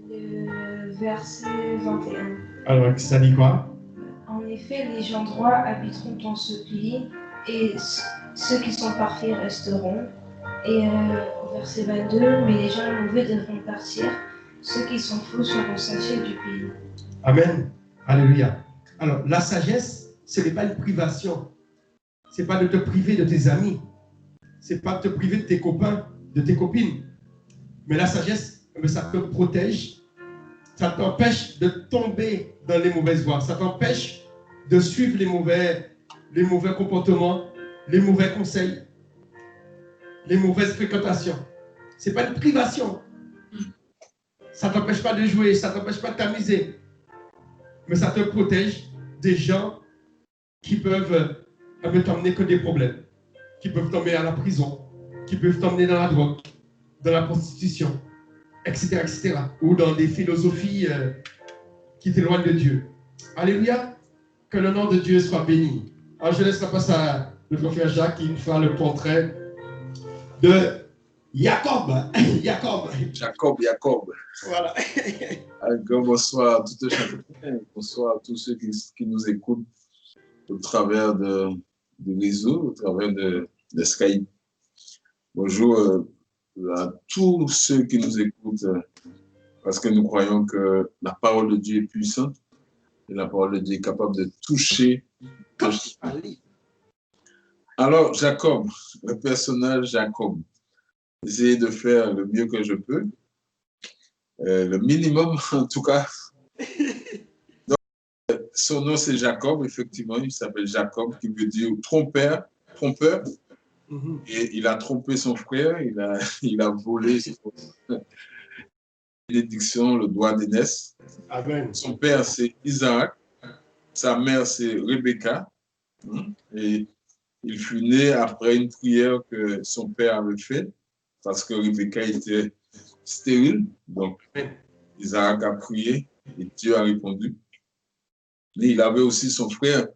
Le verset 21. Alors, ça dit quoi? En effet, les gens droits habiteront dans ce pays et ceux qui sont parfaits resteront. Et au verset 22, mais les gens mauvais devront partir, ceux qui sont faux seront sachés du pays. Amen. Alléluia. Alors, la sagesse, ce n'est pas une privation. Ce n'est pas de te priver de tes amis. Ce n'est pas de te priver de tes copains, de tes copines. Mais la sagesse, ça te protège. Ça t'empêche de tomber dans les mauvaises voies. Ça t'empêche de suivre les mauvais comportements, les mauvais conseils, les mauvaises fréquentations. Ce n'est pas une privation. Ça ne t'empêche pas de jouer, ça ne t'empêche pas de t'amuser. Mais ça te protège des gens qui peuvent t'emmener que des problèmes, qui peuvent t'emmener à la prison, qui peuvent t'emmener dans la drogue, dans la prostitution, etc., etc. Ou dans des philosophies qui t'éloignent de Dieu. Alléluia. Que le nom de Dieu soit béni. Alors je laisse la place à notre frère Jacques qui nous fera le portrait de Jacob. Jacob. Voilà. Bonsoir à tout chacun. Bonsoir à tous ceux qui nous écoutent au travers du réseau, au travers de Skype. Bonjour à tous ceux qui nous écoutent parce que nous croyons que la parole de Dieu est puissante et la parole de Dieu est capable de toucher. Alors, Jacob, le personnage Jacob, j'essaie de faire le mieux que je peux, le minimum en tout cas. Donc, son nom c'est Jacob, effectivement, il s'appelle Jacob, qui veut dire trompeur. Et il a trompé son frère, il a volé bénédiction, le droit d'aînesse. Son père c'est Isaac, sa mère c'est Rebecca. Et il fut né après une prière que son père avait faite parce que Rebecca était stérile. Donc, Isaac a prié et Dieu a répondu. Mais il avait aussi son frère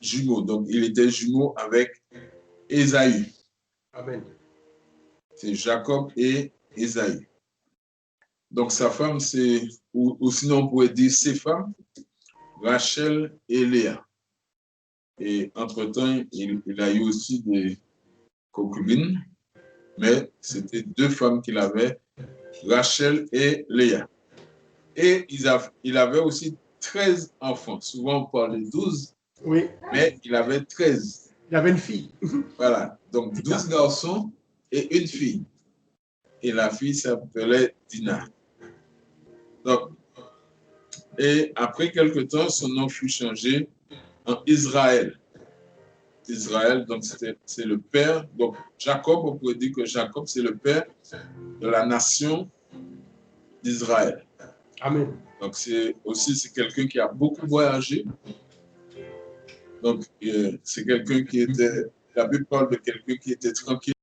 jumeau. Donc, il était jumeau avec Ésaü. Amen. C'est Jacob et Ésaü. Donc, sa femme, c'est, ou sinon on pourrait dire ses femmes, Rachel et Léa. Et entre-temps, il a eu aussi des concubines, mais c'était deux femmes qu'il avait, Rachel et Léa. Et il avait aussi 13 enfants. Souvent, on parle de 12, Oui. Mais il avait 13. Il avait une fille. Voilà. Donc 12 garçons et une fille. Et la fille s'appelait Dina. Donc, et après quelque temps, son nom fut changé en Israël. Israël, donc c'est le père. Donc Jacob, on pourrait dire que Jacob, c'est le père de la nation d'Israël. Amen. Donc c'est quelqu'un qui a beaucoup voyagé. Donc c'est quelqu'un qui était, la Bible parle de quelqu'un qui était tranquille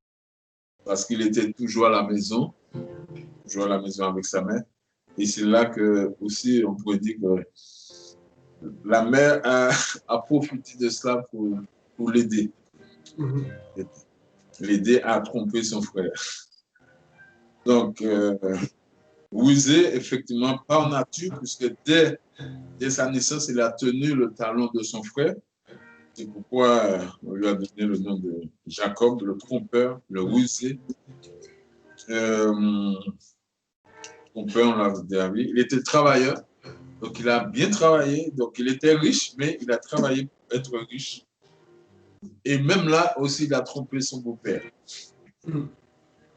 parce qu'il était toujours à la maison avec sa mère. Et c'est là que aussi on pourrait dire que la mère a profité de cela pour l'aider. L'aider à tromper son frère. Donc, Rusé, effectivement, par nature, puisque dès sa naissance, il a tenu le talon de son frère. C'est pourquoi on lui a donné le nom de Jacob, le trompeur, le rusé. Trompeur, on l'a dit. Il était travailleur, donc il a bien travaillé. Donc, il était riche, mais il a travaillé pour être riche. Et même là aussi, il a trompé son beau-père.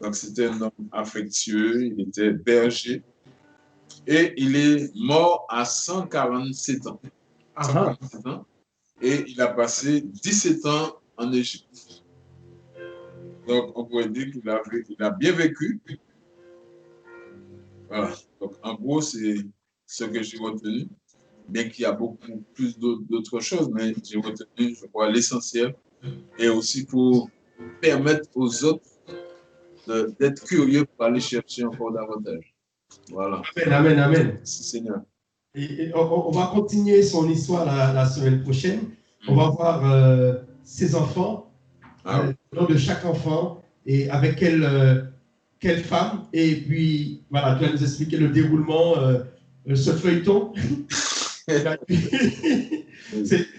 Donc, c'était un homme affectueux, il était berger. Et il est mort à 147 ans. 147 ans. Et il a passé 17 ans en Égypte. Donc, on pourrait dire qu'il a bien vécu. Voilà. Donc, en gros, c'est ce que j'ai retenu. Bien qu'il y a beaucoup plus d'autres choses, mais j'ai retenu, je crois, l'essentiel. Et aussi pour permettre aux autres d'être curieux pour aller chercher encore davantage. Voilà. Amen, amen, amen. Merci Seigneur. Et on va continuer son histoire la semaine prochaine. On va voir ses enfants, le nom de chaque enfant et avec quelle femme. Et puis, voilà, tu vas nous expliquer le déroulement, ce feuilleton.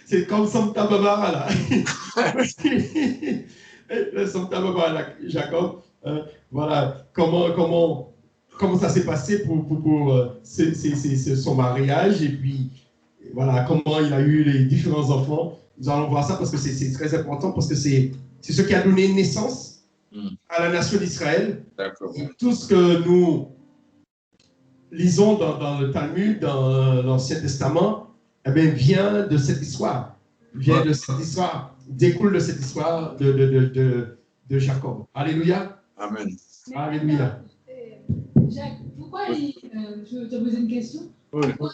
C'est comme Santa Barbara, là. Le Santa Barbara, là, Jacob. Voilà, comment ça s'est passé pour son mariage et puis voilà, comment il a eu les différents enfants. Nous allons voir ça parce que c'est très important, parce que c'est ce qui a donné naissance à la nation d'Israël. Tout ce que nous lisons dans le Talmud, dans l'Ancien Testament, eh bien, vient de cette histoire. Découle de cette histoire de Jacob. Alléluia. Amen. Alléluia. Jacques, pourquoi je te pose une question. Pourquoi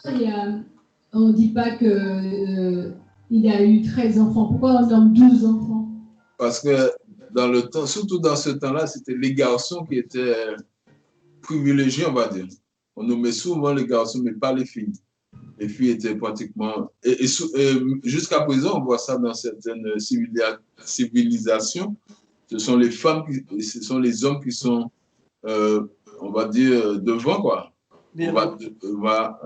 on ne dit pas qu'il a eu 13 enfants? Pourquoi on nomme 12 enfants? Parce que dans le temps, surtout dans ce temps-là, c'était les garçons qui étaient privilégiés, on va dire. On nommait souvent les garçons, mais pas les filles. Les filles étaient pratiquement... Et jusqu'à présent, on voit ça dans certaines civilisations. Ce sont les femmes, ce sont les hommes qui sont, on va dire, devant, quoi. On va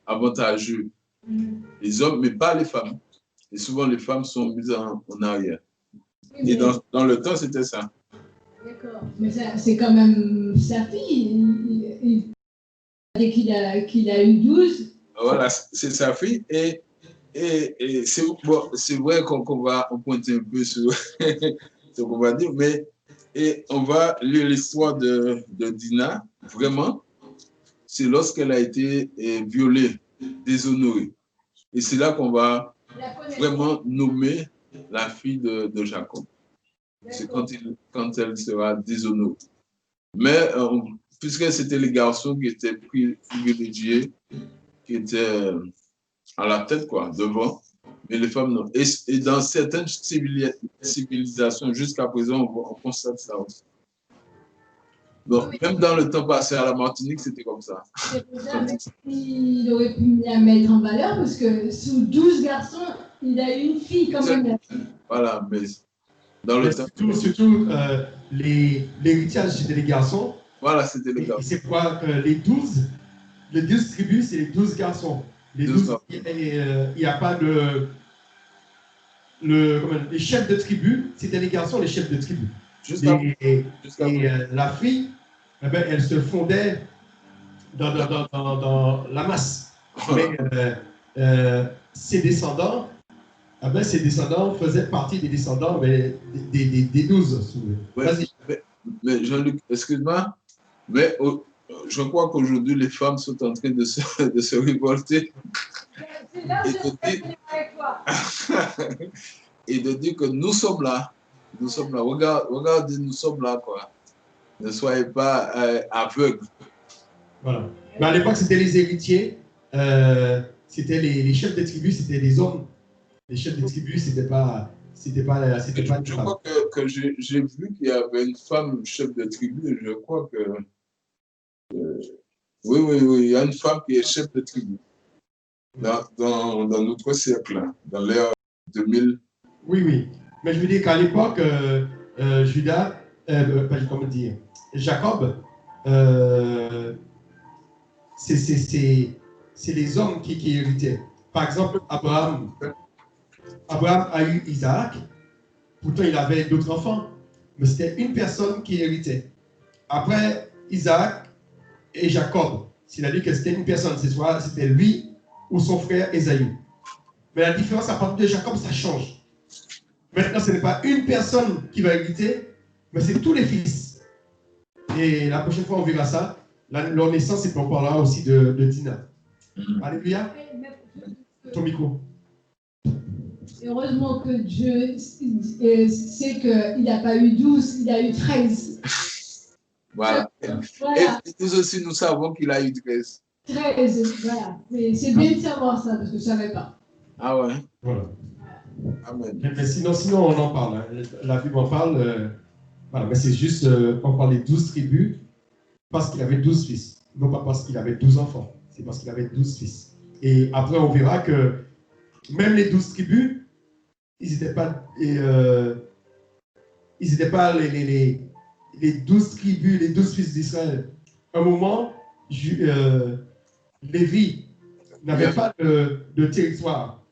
avantageux. Les hommes, mais pas les femmes. Et souvent, les femmes sont mises en arrière. Et dans le temps, c'était ça. D'accord. Mais c'est quand même sa fille. Il dit qu'il a eu 12. Voilà, c'est sa fille. Et c'est vrai qu'on va pointer un peu sur ce qu'on va dire, mais on va lire l'histoire de Dina. Vraiment, c'est lorsqu'elle a été violée, déshonorée. Et c'est là qu'on va vraiment nommer la fille de Jacob. C'est quand elle sera déshonorée. Mais puisque c'était les garçons qui étaient privilégiés, qui étaient à la tête, quoi, devant, mais les femmes non. Et dans certaines civilisations, jusqu'à présent, on constate ça aussi. Donc, même dans le temps passé à la Martinique, c'était comme ça. Il aurait pu la mettre en valeur parce que sous 12 garçons, il a eu une fille quand même. Voilà, mais dans le temps. Surtout l'héritage, c'était les garçons. Voilà, c'était les garçons. Et c'est quoi les 12 tribus, c'est les 12 garçons. Les 12, il n'y a pas de. Les chefs de tribu, c'était les garçons, les chefs de tribu. La fille, eh ben, elle se fondait dans la masse. Mais ses descendants, Ah ben, ses descendants faisaient partie des descendants des 12. Ouais, mais Jean-Luc, excuse-moi, mais je crois qu'aujourd'hui, les femmes sont en train de se révolter. C'est là où je suis avec toi. Et de dire que nous sommes là. Nous sommes là. Regardez, nous sommes là, quoi. Ne soyez pas aveugles. Voilà. Mais à l'époque, c'était les héritiers, c'était les chefs de tribus, c'était des hommes. Les chefs de tribus, c'était pas. Je crois que j'ai vu qu'il y avait une femme chef de tribu. Je crois que. Oui, il y a une femme qui est chef de tribu. Dans notre siècle, dans l'ère 2000. Oui. Mais je veux dire qu'à l'époque, Jacob, c'est les hommes qui héritaient. Par exemple, Abraham a eu Isaac, pourtant il avait d'autres enfants, mais c'était une personne qui héritait. Après Isaac et Jacob, c'est-à-dire que c'était une personne, c'était lui ou son frère Ésaü. Mais la différence à partir de Jacob, ça change. Maintenant, ce n'est pas une personne qui va hériter, mais c'est tous les fils. Et la prochaine fois, on verra ça. Leur naissance, et on parlera aussi de Dina. Alléluia. Ton micro. Heureusement que Dieu sait qu'il n'a pas eu 12, il a eu 13. Voilà. Voilà. Et nous aussi, nous savons qu'il a eu 13. 13, voilà. C'est bien de savoir ça, parce que je ne savais pas. Ah ouais. Voilà. Amen. Mais sinon, on en parle. Hein. La Bible en parle. Voilà, mais c'est juste, on parle des 12 tribus parce qu'il avait 12 fils. Non pas parce qu'il avait 12 enfants. C'est parce qu'il avait 12 fils. Et après, on verra que même les 12 tribus, ils n'étaient pas, les 12 tribus, les 12 fils d'Israël. À un moment, Lévi n'avait pas de territoire.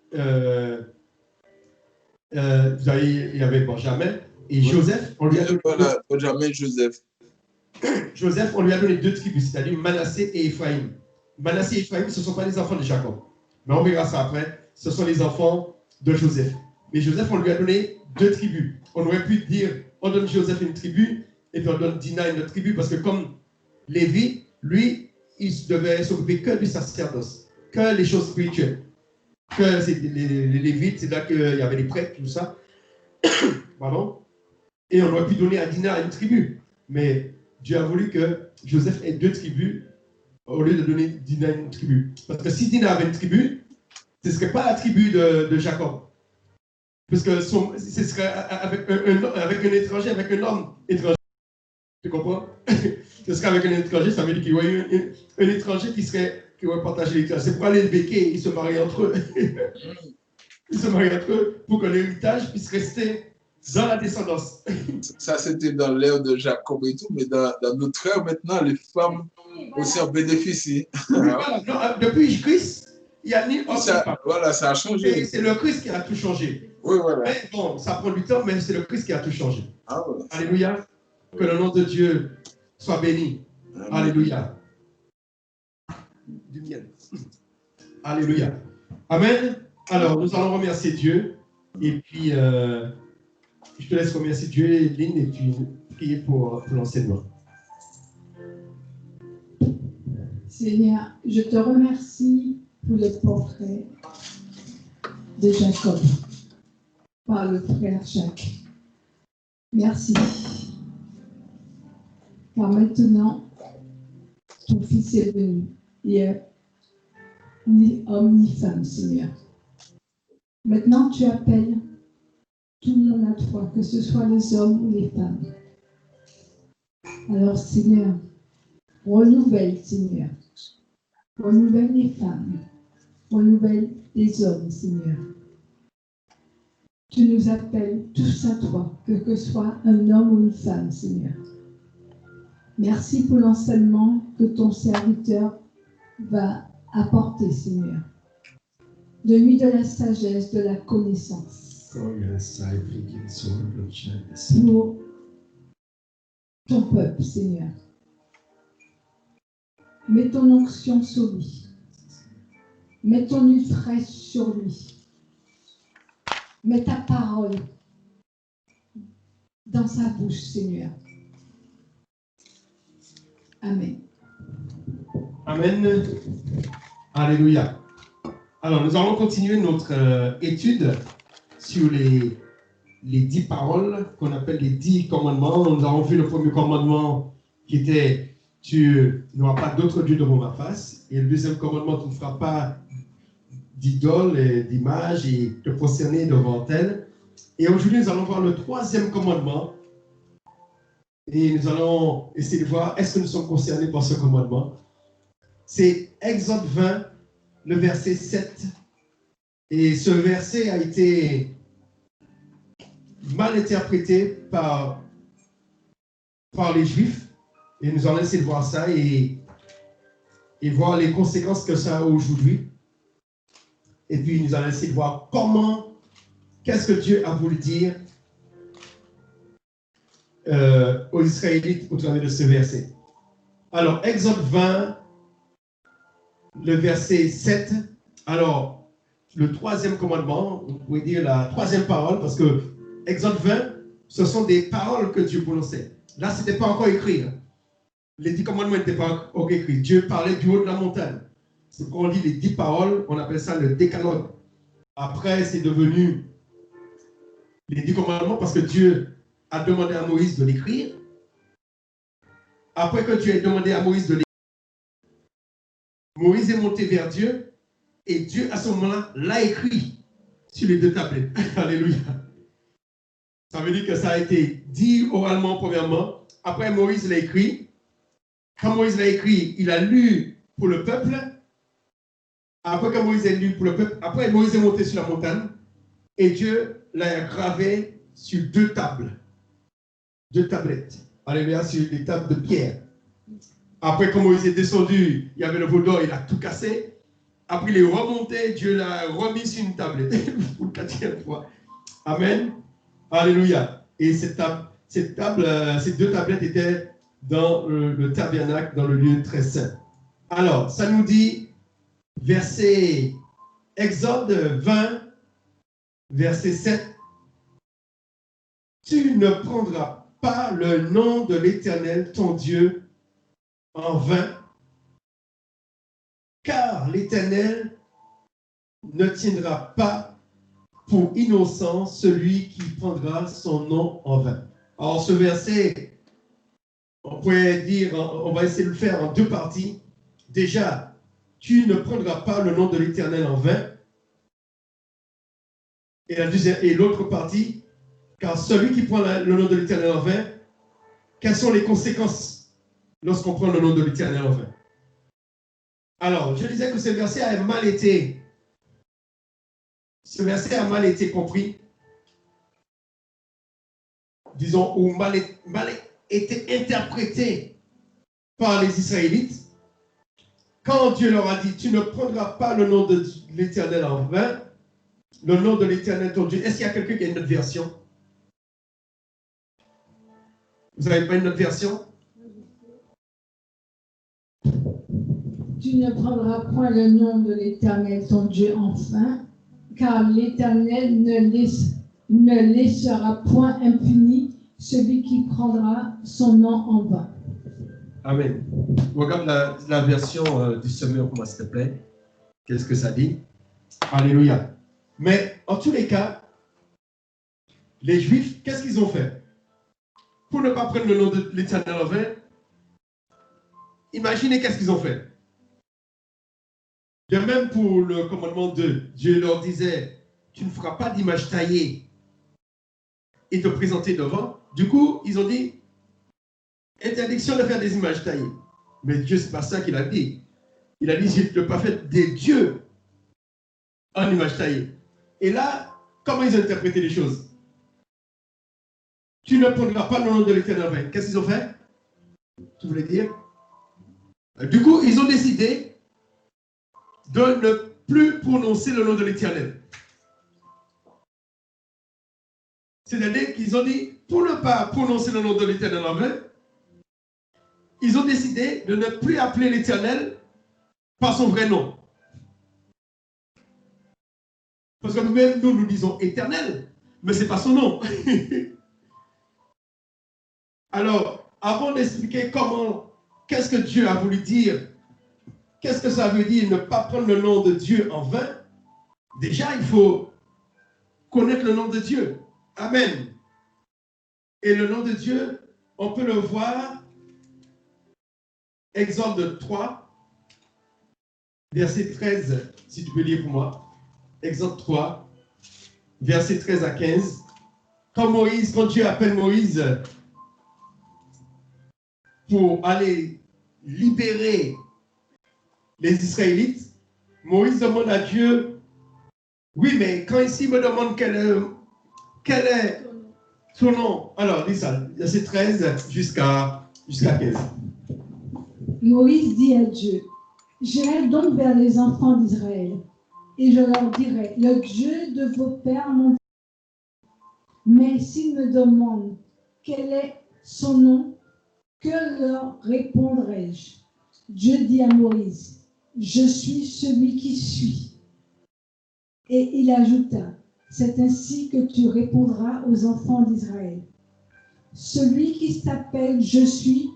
Il y avait Benjamin et Joseph, on lui a donné Benjamin, Joseph, on lui a donné 2 tribus, c'est-à-dire Manassé et Ephraïm. Manassé et Ephraïm, ce ne sont pas les enfants de Jacob. Mais on verra ça après. Ce sont les enfants de Joseph. Mais Joseph, on lui a donné 2 tribus. On aurait pu dire, on donne Joseph une tribu, et puis on donne Dina une autre tribu, parce que comme Lévi, lui, il devait s'occuper que du sacerdoce, que les choses spirituelles. Que les Lévites, c'est là qu'il y avait les prêtres, tout ça. Pardon. Et on aurait pu donner à Dina une tribu. Mais Dieu a voulu que Joseph ait 2 tribus au lieu de donner Dina une tribu. Parce que si Dina avait une tribu, ce ne serait pas la tribu de Jacob. Parce que ce serait avec un étranger, avec un homme étranger. Tu comprends? Ce serait avec un étranger, ça veut dire qu'il y aurait un étranger qui aurait partagé l'héritage. C'est pourquoi les béquets, ils se marient entre eux. Ils se marient entre eux pour que l'héritage puisse rester dans la descendance. Ça, c'était dans l'ère de Jacob et tout, mais dans notre ère maintenant, les femmes aussi en bénéficient. Voilà. Depuis Christ, il n'y a ni homme ni femme. Voilà, ça a changé. C'est le Christ qui a tout changé. Oui, voilà. Mais bon, ça prend du temps, mais c'est le Christ qui a tout changé. Ah, voilà. Alléluia. Que le nom de Dieu soit béni. Amen. Alléluia. Du miel. Alléluia. Amen. Alors, nous allons remercier Dieu. Et puis, je te laisse remercier Dieu, Lynn, et puis prier pour l'enseignement. Seigneur, je te remercie pour le portrait de Jacob par le frère Jacques. Merci. Car maintenant, ton fils est venu. Il est ni homme ni femme, Seigneur. Maintenant, tu appelles tout le monde à toi, que ce soit les hommes ou les femmes. Alors, Seigneur, renouvelle, Seigneur. Renouvelle les femmes. Renouvelle les hommes, Seigneur. Tu nous appelles tous à toi, que ce soit un homme ou une femme, Seigneur. Merci pour l'enseignement que ton serviteur va apporter, Seigneur. Donne-lui de la sagesse, de la connaissance. Pour ton peuple, Seigneur. Mets ton onction sur lui. Mets ton huile fraîche sur lui. Mets ta parole dans sa bouche, Seigneur. Amen. Amen. Alléluia. Alors, nous allons continuer notre étude sur les 10 paroles qu'on appelle les 10 commandements. Nous avons vu le premier commandement qui était « Tu n'auras pas d'autre Dieu devant ma face ». Et le deuxième commandement « Tu ne feras pas d'idole et d'image et te prosterner devant elle ». Et aujourd'hui, nous allons voir le troisième commandement. Et nous allons essayer de voir est-ce que nous sommes concernés par ce commandement. C'est Exode 20, le verset 7. Et ce verset a été mal interprété par les Juifs. Et nous allons essayer de voir ça et voir les conséquences que ça a aujourd'hui. Et puis nous allons essayer de voir qu'est-ce que Dieu a voulu dire aux Israélites au travers de ce verset. Alors, Exode 20, le verset 7. Alors, le troisième commandement, vous pouvez dire la troisième parole, parce que Exode 20, ce sont des paroles que Dieu prononçait. Là, ce n'était pas encore écrit. Les 10 commandements n'étaient pas encore écrits. Dieu parlait du haut de la montagne. C'est quand on dit les 10 paroles, on appelle ça le décalogue. Après, c'est devenu les 10 commandements parce que Dieu a demandé à Moïse de l'écrire. Après que Dieu a demandé à Moïse de l'écrire, Moïse est monté vers Dieu et Dieu, à ce moment-là, l'a écrit sur les 2 tablettes. Alléluia. Ça veut dire que ça a été dit oralement, premièrement. Après, Moïse l'a écrit. Quand Moïse l'a écrit, il a lu pour le peuple. Après que Moïse a lu pour le peuple, après Moïse est monté sur la montagne et Dieu l'a gravé sur 2 tables. 2 tablettes. Alléluia, sur des tables de pierre. Après, quand Moïse est descendu, il y avait le veau d'or, il a tout cassé. Après, il est remonté, Dieu l'a remis sur une tablette. Pour la 4e fois. Amen. Alléluia. Et ces 2 tablettes étaient dans le tabernacle, dans le lieu très saint. Alors, ça nous dit, verset Exode 20, verset 7. Tu ne prendras pas le nom de l'Éternel, ton Dieu, en vain, car l'Éternel ne tiendra pas pour innocent celui qui prendra son nom en vain. Alors ce verset, on pourrait dire, on va essayer de le faire en 2 parties. Déjà, tu ne prendras pas le nom de l'Éternel en vain. Et l'autre partie, car celui qui prend le nom de l'Éternel en vain, quelles sont les conséquences lorsqu'on prend le nom de l'Éternel en vain? Alors, je disais que ce verset a mal été compris, disons, ou mal été interprété par les Israélites. Quand Dieu leur a dit, tu ne prendras pas le nom de l'Éternel en vain, le nom de l'Éternel ton Dieu. Est-ce qu'il y a quelqu'un qui a une autre version? Vous n'avez pas une autre version? Tu ne prendras point le nom de l'Éternel ton Dieu en vain, car l'Éternel ne laissera point impuni celui qui prendra son nom en vain. Amen. Regarde la version du Semeur pour moi, s'il te plaît. Qu'est-ce que ça dit? Alléluia. Mais en tous les cas, les Juifs, qu'est-ce qu'ils ont fait? Pour ne pas prendre le nom de l'Éternel en vain, imaginez qu'est-ce qu'ils ont fait. De même pour le commandement 2, Dieu leur disait, tu ne feras pas d'image taillée et te présenter devant. Du coup, ils ont dit, interdiction de faire des images taillées. Mais Dieu, ce n'est pas ça qu'il a dit. Il a dit, je ne pas faire des dieux en image taillée. Et là, comment ils ont interprété les choses? Tu ne prendras pas le nom de l'Éternel en vain. Qu'est-ce qu'ils ont fait? Tu voulais dire? Du coup, ils ont décidé de ne plus prononcer le nom de l'Éternel. C'est-à-dire qu'ils ont dit, pour ne pas prononcer le nom de l'Éternel en vain, ils ont décidé de ne plus appeler l'Éternel par son vrai nom. Parce que nous-mêmes, nous disons éternel, mais ce n'est pas son nom. Alors, avant d'expliquer qu'est-ce que Dieu a voulu dire, qu'est-ce que ça veut dire ne pas prendre le nom de Dieu en vain, déjà, il faut connaître le nom de Dieu. Amen. Et le nom de Dieu, on peut le voir, Exode 3, verset 13, si tu peux lire pour moi. Exode 3, verset 13 à 15. Quand Dieu appelle Moïse pour aller libérer les Israélites, Moïse demande à Dieu, oui, mais quand ici il me demande quel est son nom. Alors, lis ça, verset 13 jusqu'à 15. Moïse dit à Dieu, j'irai donc vers les enfants d'Israël, et je leur dirai, le Dieu de vos pères m'ont dit. Mais s'ils me demandent quel est son nom, que leur répondrai-je? Dieu dit à Moïse, je suis celui qui suis. Et il ajouta, c'est ainsi que tu répondras aux enfants d'Israël. Celui qui s'appelle Je suis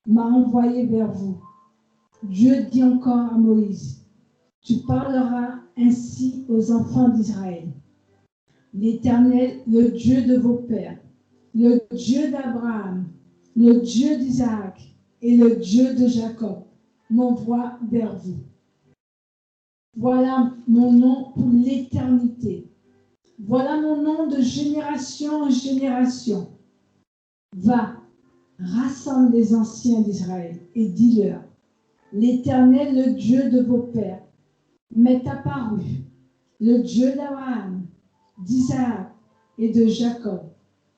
m'a envoyé vers vous. Dieu dit encore à Moïse, tu parleras ainsi aux enfants d'Israël. L'Éternel, le Dieu de vos pères, le Dieu d'Abraham, le Dieu d'Isaac et le Dieu de Jacob, m'envoie vers vous. Voilà mon nom pour l'éternité. Voilà mon nom de génération en génération. Va, rassemble les anciens d'Israël et dis-leur, l'Éternel, le Dieu de vos pères, m'est apparu, le Dieu d'Abraham, d'Isaac et de Jacob.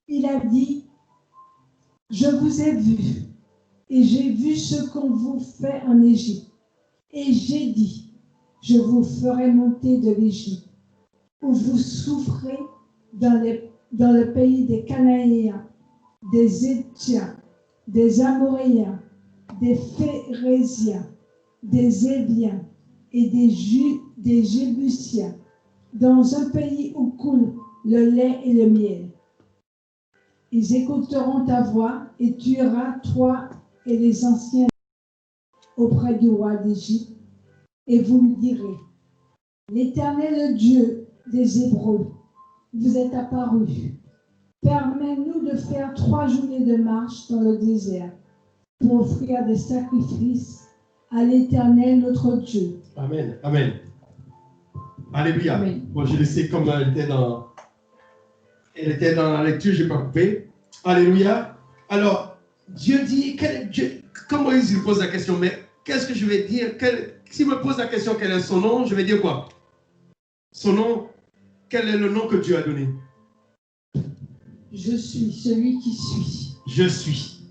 Il a dit, je vous ai vu, et j'ai vu ce qu'on vous fait en Égypte. Et j'ai dit, je vous ferai monter de l'Égypte, où vous souffrez dans le pays des Cananéens, des Étiens, des Amoréens, des Phérésiens, des Éviens et des Jébusiens, dans un pays où coule le lait et le miel. Ils écouteront ta voix et tu iras, toi et les anciens, auprès du roi d'Égypte, et vous lui direz, l'Éternel, le Dieu des Hébreux, vous est apparu. Permets-nous de faire 3 journées de marche dans le désert pour offrir des sacrifices à l'Éternel, notre Dieu. Amen. Amen. Alléluia. Amen. Bon, je le sais comme elle était dans la lecture, je n'ai pas coupé. Alléluia. Alors, Dieu dit, quand Moïse lui pose la question, mais qu'est-ce que je vais dire? S'il me pose la question, quel est son nom, je vais dire quoi? Son nom, quel est le nom que Dieu a donné? Je suis celui qui suis. Je suis.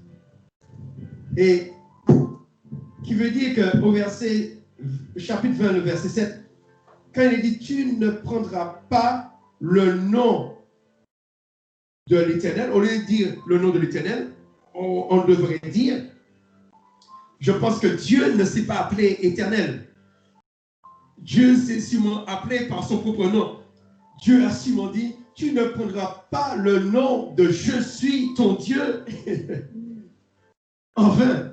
Et qui veut dire qu'au chapitre 20, le verset 7, quand il est dit, tu ne prendras pas le nom de l'Éternel, au lieu de dire le nom de l'Éternel, on devrait dire, je pense que Dieu ne s'est pas appelé Éternel. Dieu s'est sûrement appelé par son propre nom. Dieu a sûrement dit, tu ne prendras pas le nom de je suis ton Dieu en vain.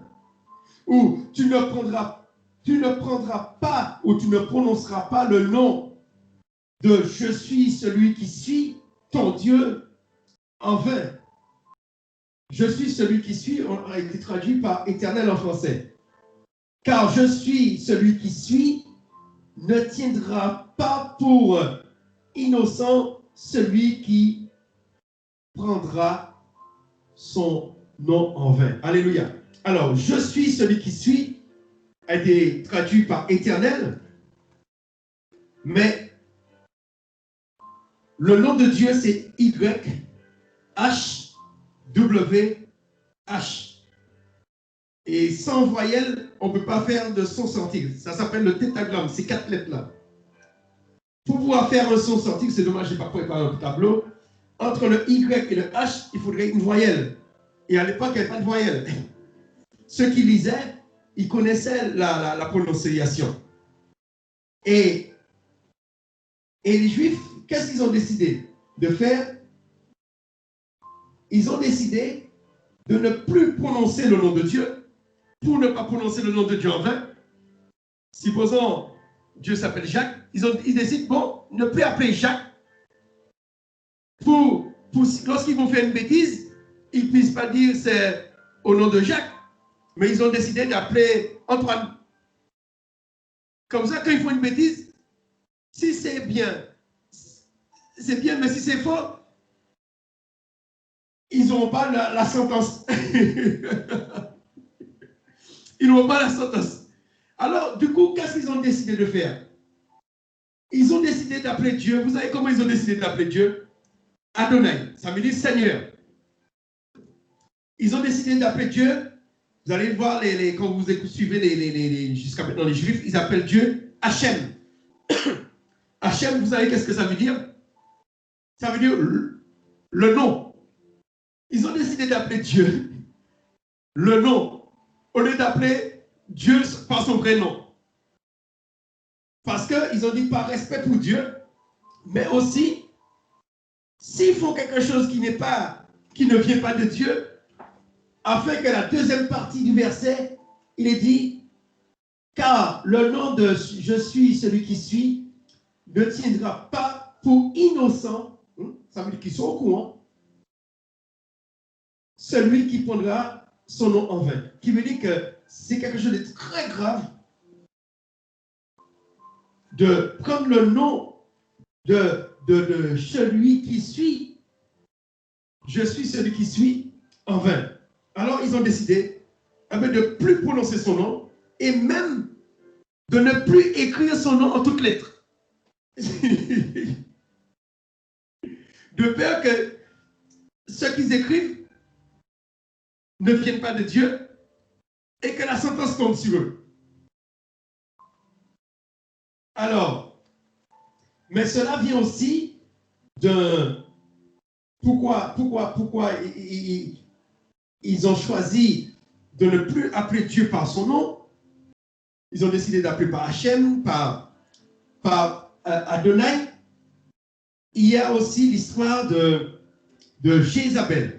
Ou tu ne prendras pas ou tu ne prononceras pas le nom de je suis celui qui suis ton Dieu en vain. Je suis celui qui suis a été traduit par éternel en français. Car je suis celui qui suis ne tiendra pas pour innocent celui qui prendra son nom en vain. Alléluia. Alors, je suis celui qui suis a été traduit par éternel, mais le nom de Dieu c'est YHWH. Et sans voyelle, on ne peut pas faire de son sortir. Ça s'appelle le tétragramme, ces 4 lettres-là. Pour pouvoir faire un son sortir, c'est dommage, je n'ai pas préparé un tableau. Entre le Y et le H, il faudrait une voyelle. Et à l'époque, il n'y avait pas de voyelle. Ceux qui lisaient, ils connaissaient la prononciation. Et Et les Juifs, qu'est-ce qu'ils ont décidé de faire? Ils ont décidé de ne plus prononcer le nom de Dieu, pour ne pas prononcer le nom de Dieu en vain. Supposons Dieu s'appelle Jacques, ils décident, bon, ne plus appeler Jacques, lorsqu'ils vont faire une bêtise, ils ne puissent pas dire c'est au nom de Jacques, mais ils ont décidé d'appeler Antoine. Comme ça, quand ils font une bêtise, si c'est bien, mais si c'est faux, ils n'auront pas la sentence. Ils n'auront pas la sentence. Alors, du coup, qu'est-ce qu'ils ont décidé de faire? Ils ont décidé d'appeler Dieu. Vous savez comment ils ont décidé d'appeler Dieu? Adonai. Ça veut dire Seigneur. Ils ont décidé d'appeler Dieu. Vous allez voir, quand vous suivez jusqu'à maintenant les Juifs, ils appellent Dieu Hachem. Hachem, vous savez qu'est-ce que ça veut dire? Ça veut dire le nom. Ils ont décidé d'appeler Dieu le nom, au lieu d'appeler Dieu par son vrai nom. Parce qu'ils ont dit par respect pour Dieu, mais aussi, s'ils font quelque chose qui ne vient pas de Dieu, afin que la deuxième partie du verset, il est dit, car le nom de je suis celui qui suis ne tiendra pas pour innocent, ça veut dire qu'ils sont au courant, celui qui prendra son nom en vain. Qui veut dire que c'est quelque chose de très grave de prendre le nom de celui qui suit. Je suis celui qui suis en vain. Alors ils ont décidé de ne plus prononcer son nom et même de ne plus écrire son nom en toutes lettres. De peur que ce qu'ils écrivent ne viennent pas de Dieu et que la sentence tombe sur eux. Alors, mais cela vient aussi de pourquoi ils ont choisi de ne plus appeler Dieu par son nom. Ils ont décidé d'appeler par Hachem, par Adonai. Il y a aussi l'histoire de Jézabel.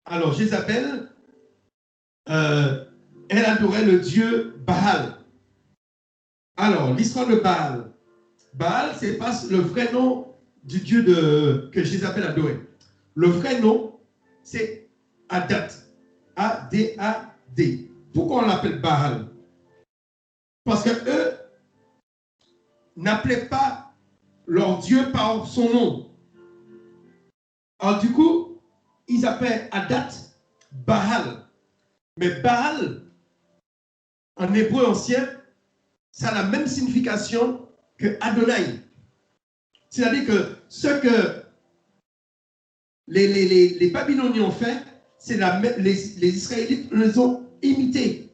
Alors, Jézabel, elle adorait le dieu Baal. Alors, l'histoire de Baal. Baal, ce n'est pas le vrai nom du dieu que Jézabel adorait. Le vrai nom, c'est Adat. A-D-A-D. Pourquoi on l'appelle Baal? Parce qu'eux n'appelaient pas leur Dieu par son nom. Alors du coup, ils appellent Adat Baal. Mais Baal, en hébreu ancien, ça a la même signification que Adonai. C'est-à-dire que ce que les Babyloniens ont fait, c'est les Israélites les ont imités.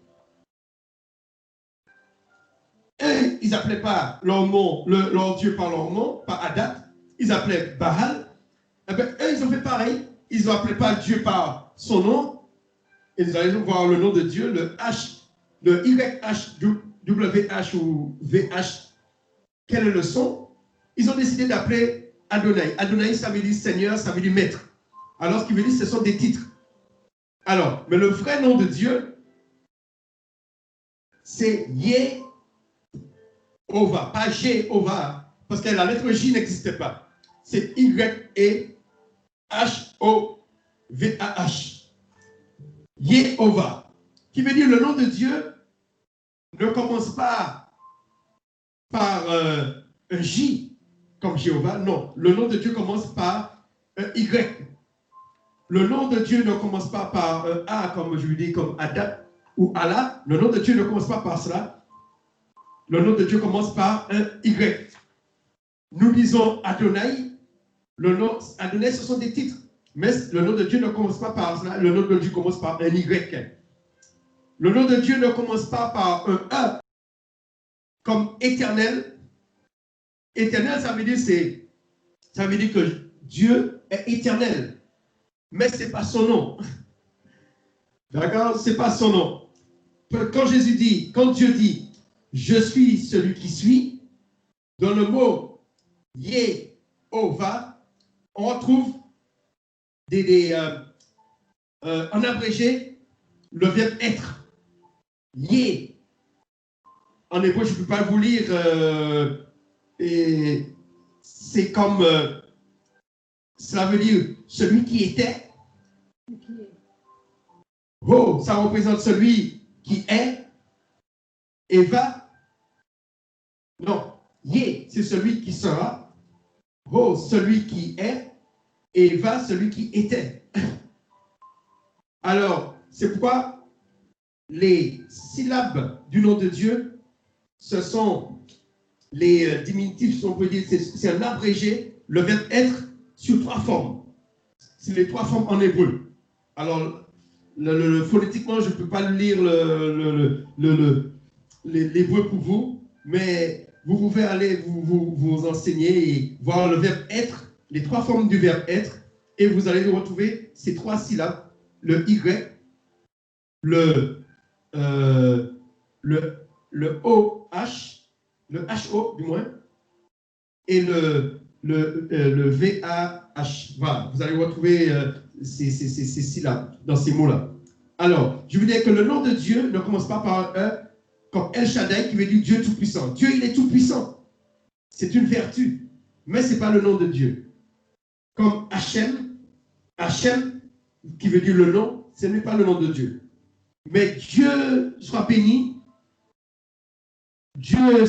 Eux, ils n'appelaient pas leur nom, leur Dieu par leur nom, par Adat. Ils appelaient Baal. Eh bien, eux, ils ont fait pareil. Ils n'ont appelé pas Dieu par son nom. Et vous allez voir le nom de Dieu, le H, le YH, WH ou VH. Quel est le son? Ils ont décidé d'appeler Adonai. Adonai, ça veut dire Seigneur, ça veut dire Maître. Alors, ce qui veut dire, ce sont des titres. Alors, mais le vrai nom de Dieu, c'est Yehovah, pas Jéhovah, parce que la lettre J n'existait pas. C'est Y-E-H-O-V-A-H. Yehovah, qui veut dire le nom de Dieu ne commence pas par un J, comme Jéhovah, non. Le nom de Dieu commence par un Y. Le nom de Dieu ne commence pas par un A, comme je vous dis, comme Adat ou Allah. Le nom de Dieu ne commence pas par cela. Le nom de Dieu commence par un Y. Nous disons Adonai. Le nom Adonai, ce sont des titres. Mais le nom de Dieu ne commence pas par cela. Le nom de Dieu commence par un Y. Le nom de Dieu ne commence pas par un E, comme éternel. Éternel, ça veut dire que Dieu est éternel. Mais ce n'est pas son nom. D'accord? Ce n'est pas son nom. Quand Dieu dit, je suis celui qui suis, dans le mot Yehovah, on retrouve en abrégé le verbe être. Yé. En hébreu, je ne peux pas vous lire. Et c'est comme. Cela veut dire celui qui était. Oh, ça représente celui qui est. Eva. Non. Yé, c'est celui qui sera. Oh, celui qui est. Eva, celui qui était. Alors, c'est pourquoi les syllabes du nom de Dieu, ce sont les diminutifs, si on peut dire, c'est un abrégé, le verbe être sur 3 formes. C'est les 3 formes en hébreu. Alors, phonétiquement, je ne peux pas lire l'hébreu pour vous, mais vous pouvez aller vous enseigner et voir le verbe être, les 3 formes du verbe être, et vous allez retrouver ces 3 syllabes, le Y, le OH, le HO du moins, et le VAH. Voilà, vous allez retrouver ces syllabes dans ces mots-là. Alors, je veux dire que le nom de Dieu ne commence pas par un E, comme El Shaddai, qui veut dire Dieu tout-puissant. Dieu, il est tout-puissant. C'est une vertu, mais ce n'est pas le nom de Dieu. Comme Hachem, qui veut dire le nom, ce n'est pas le nom de Dieu. Mais Dieu soit béni. Dieu,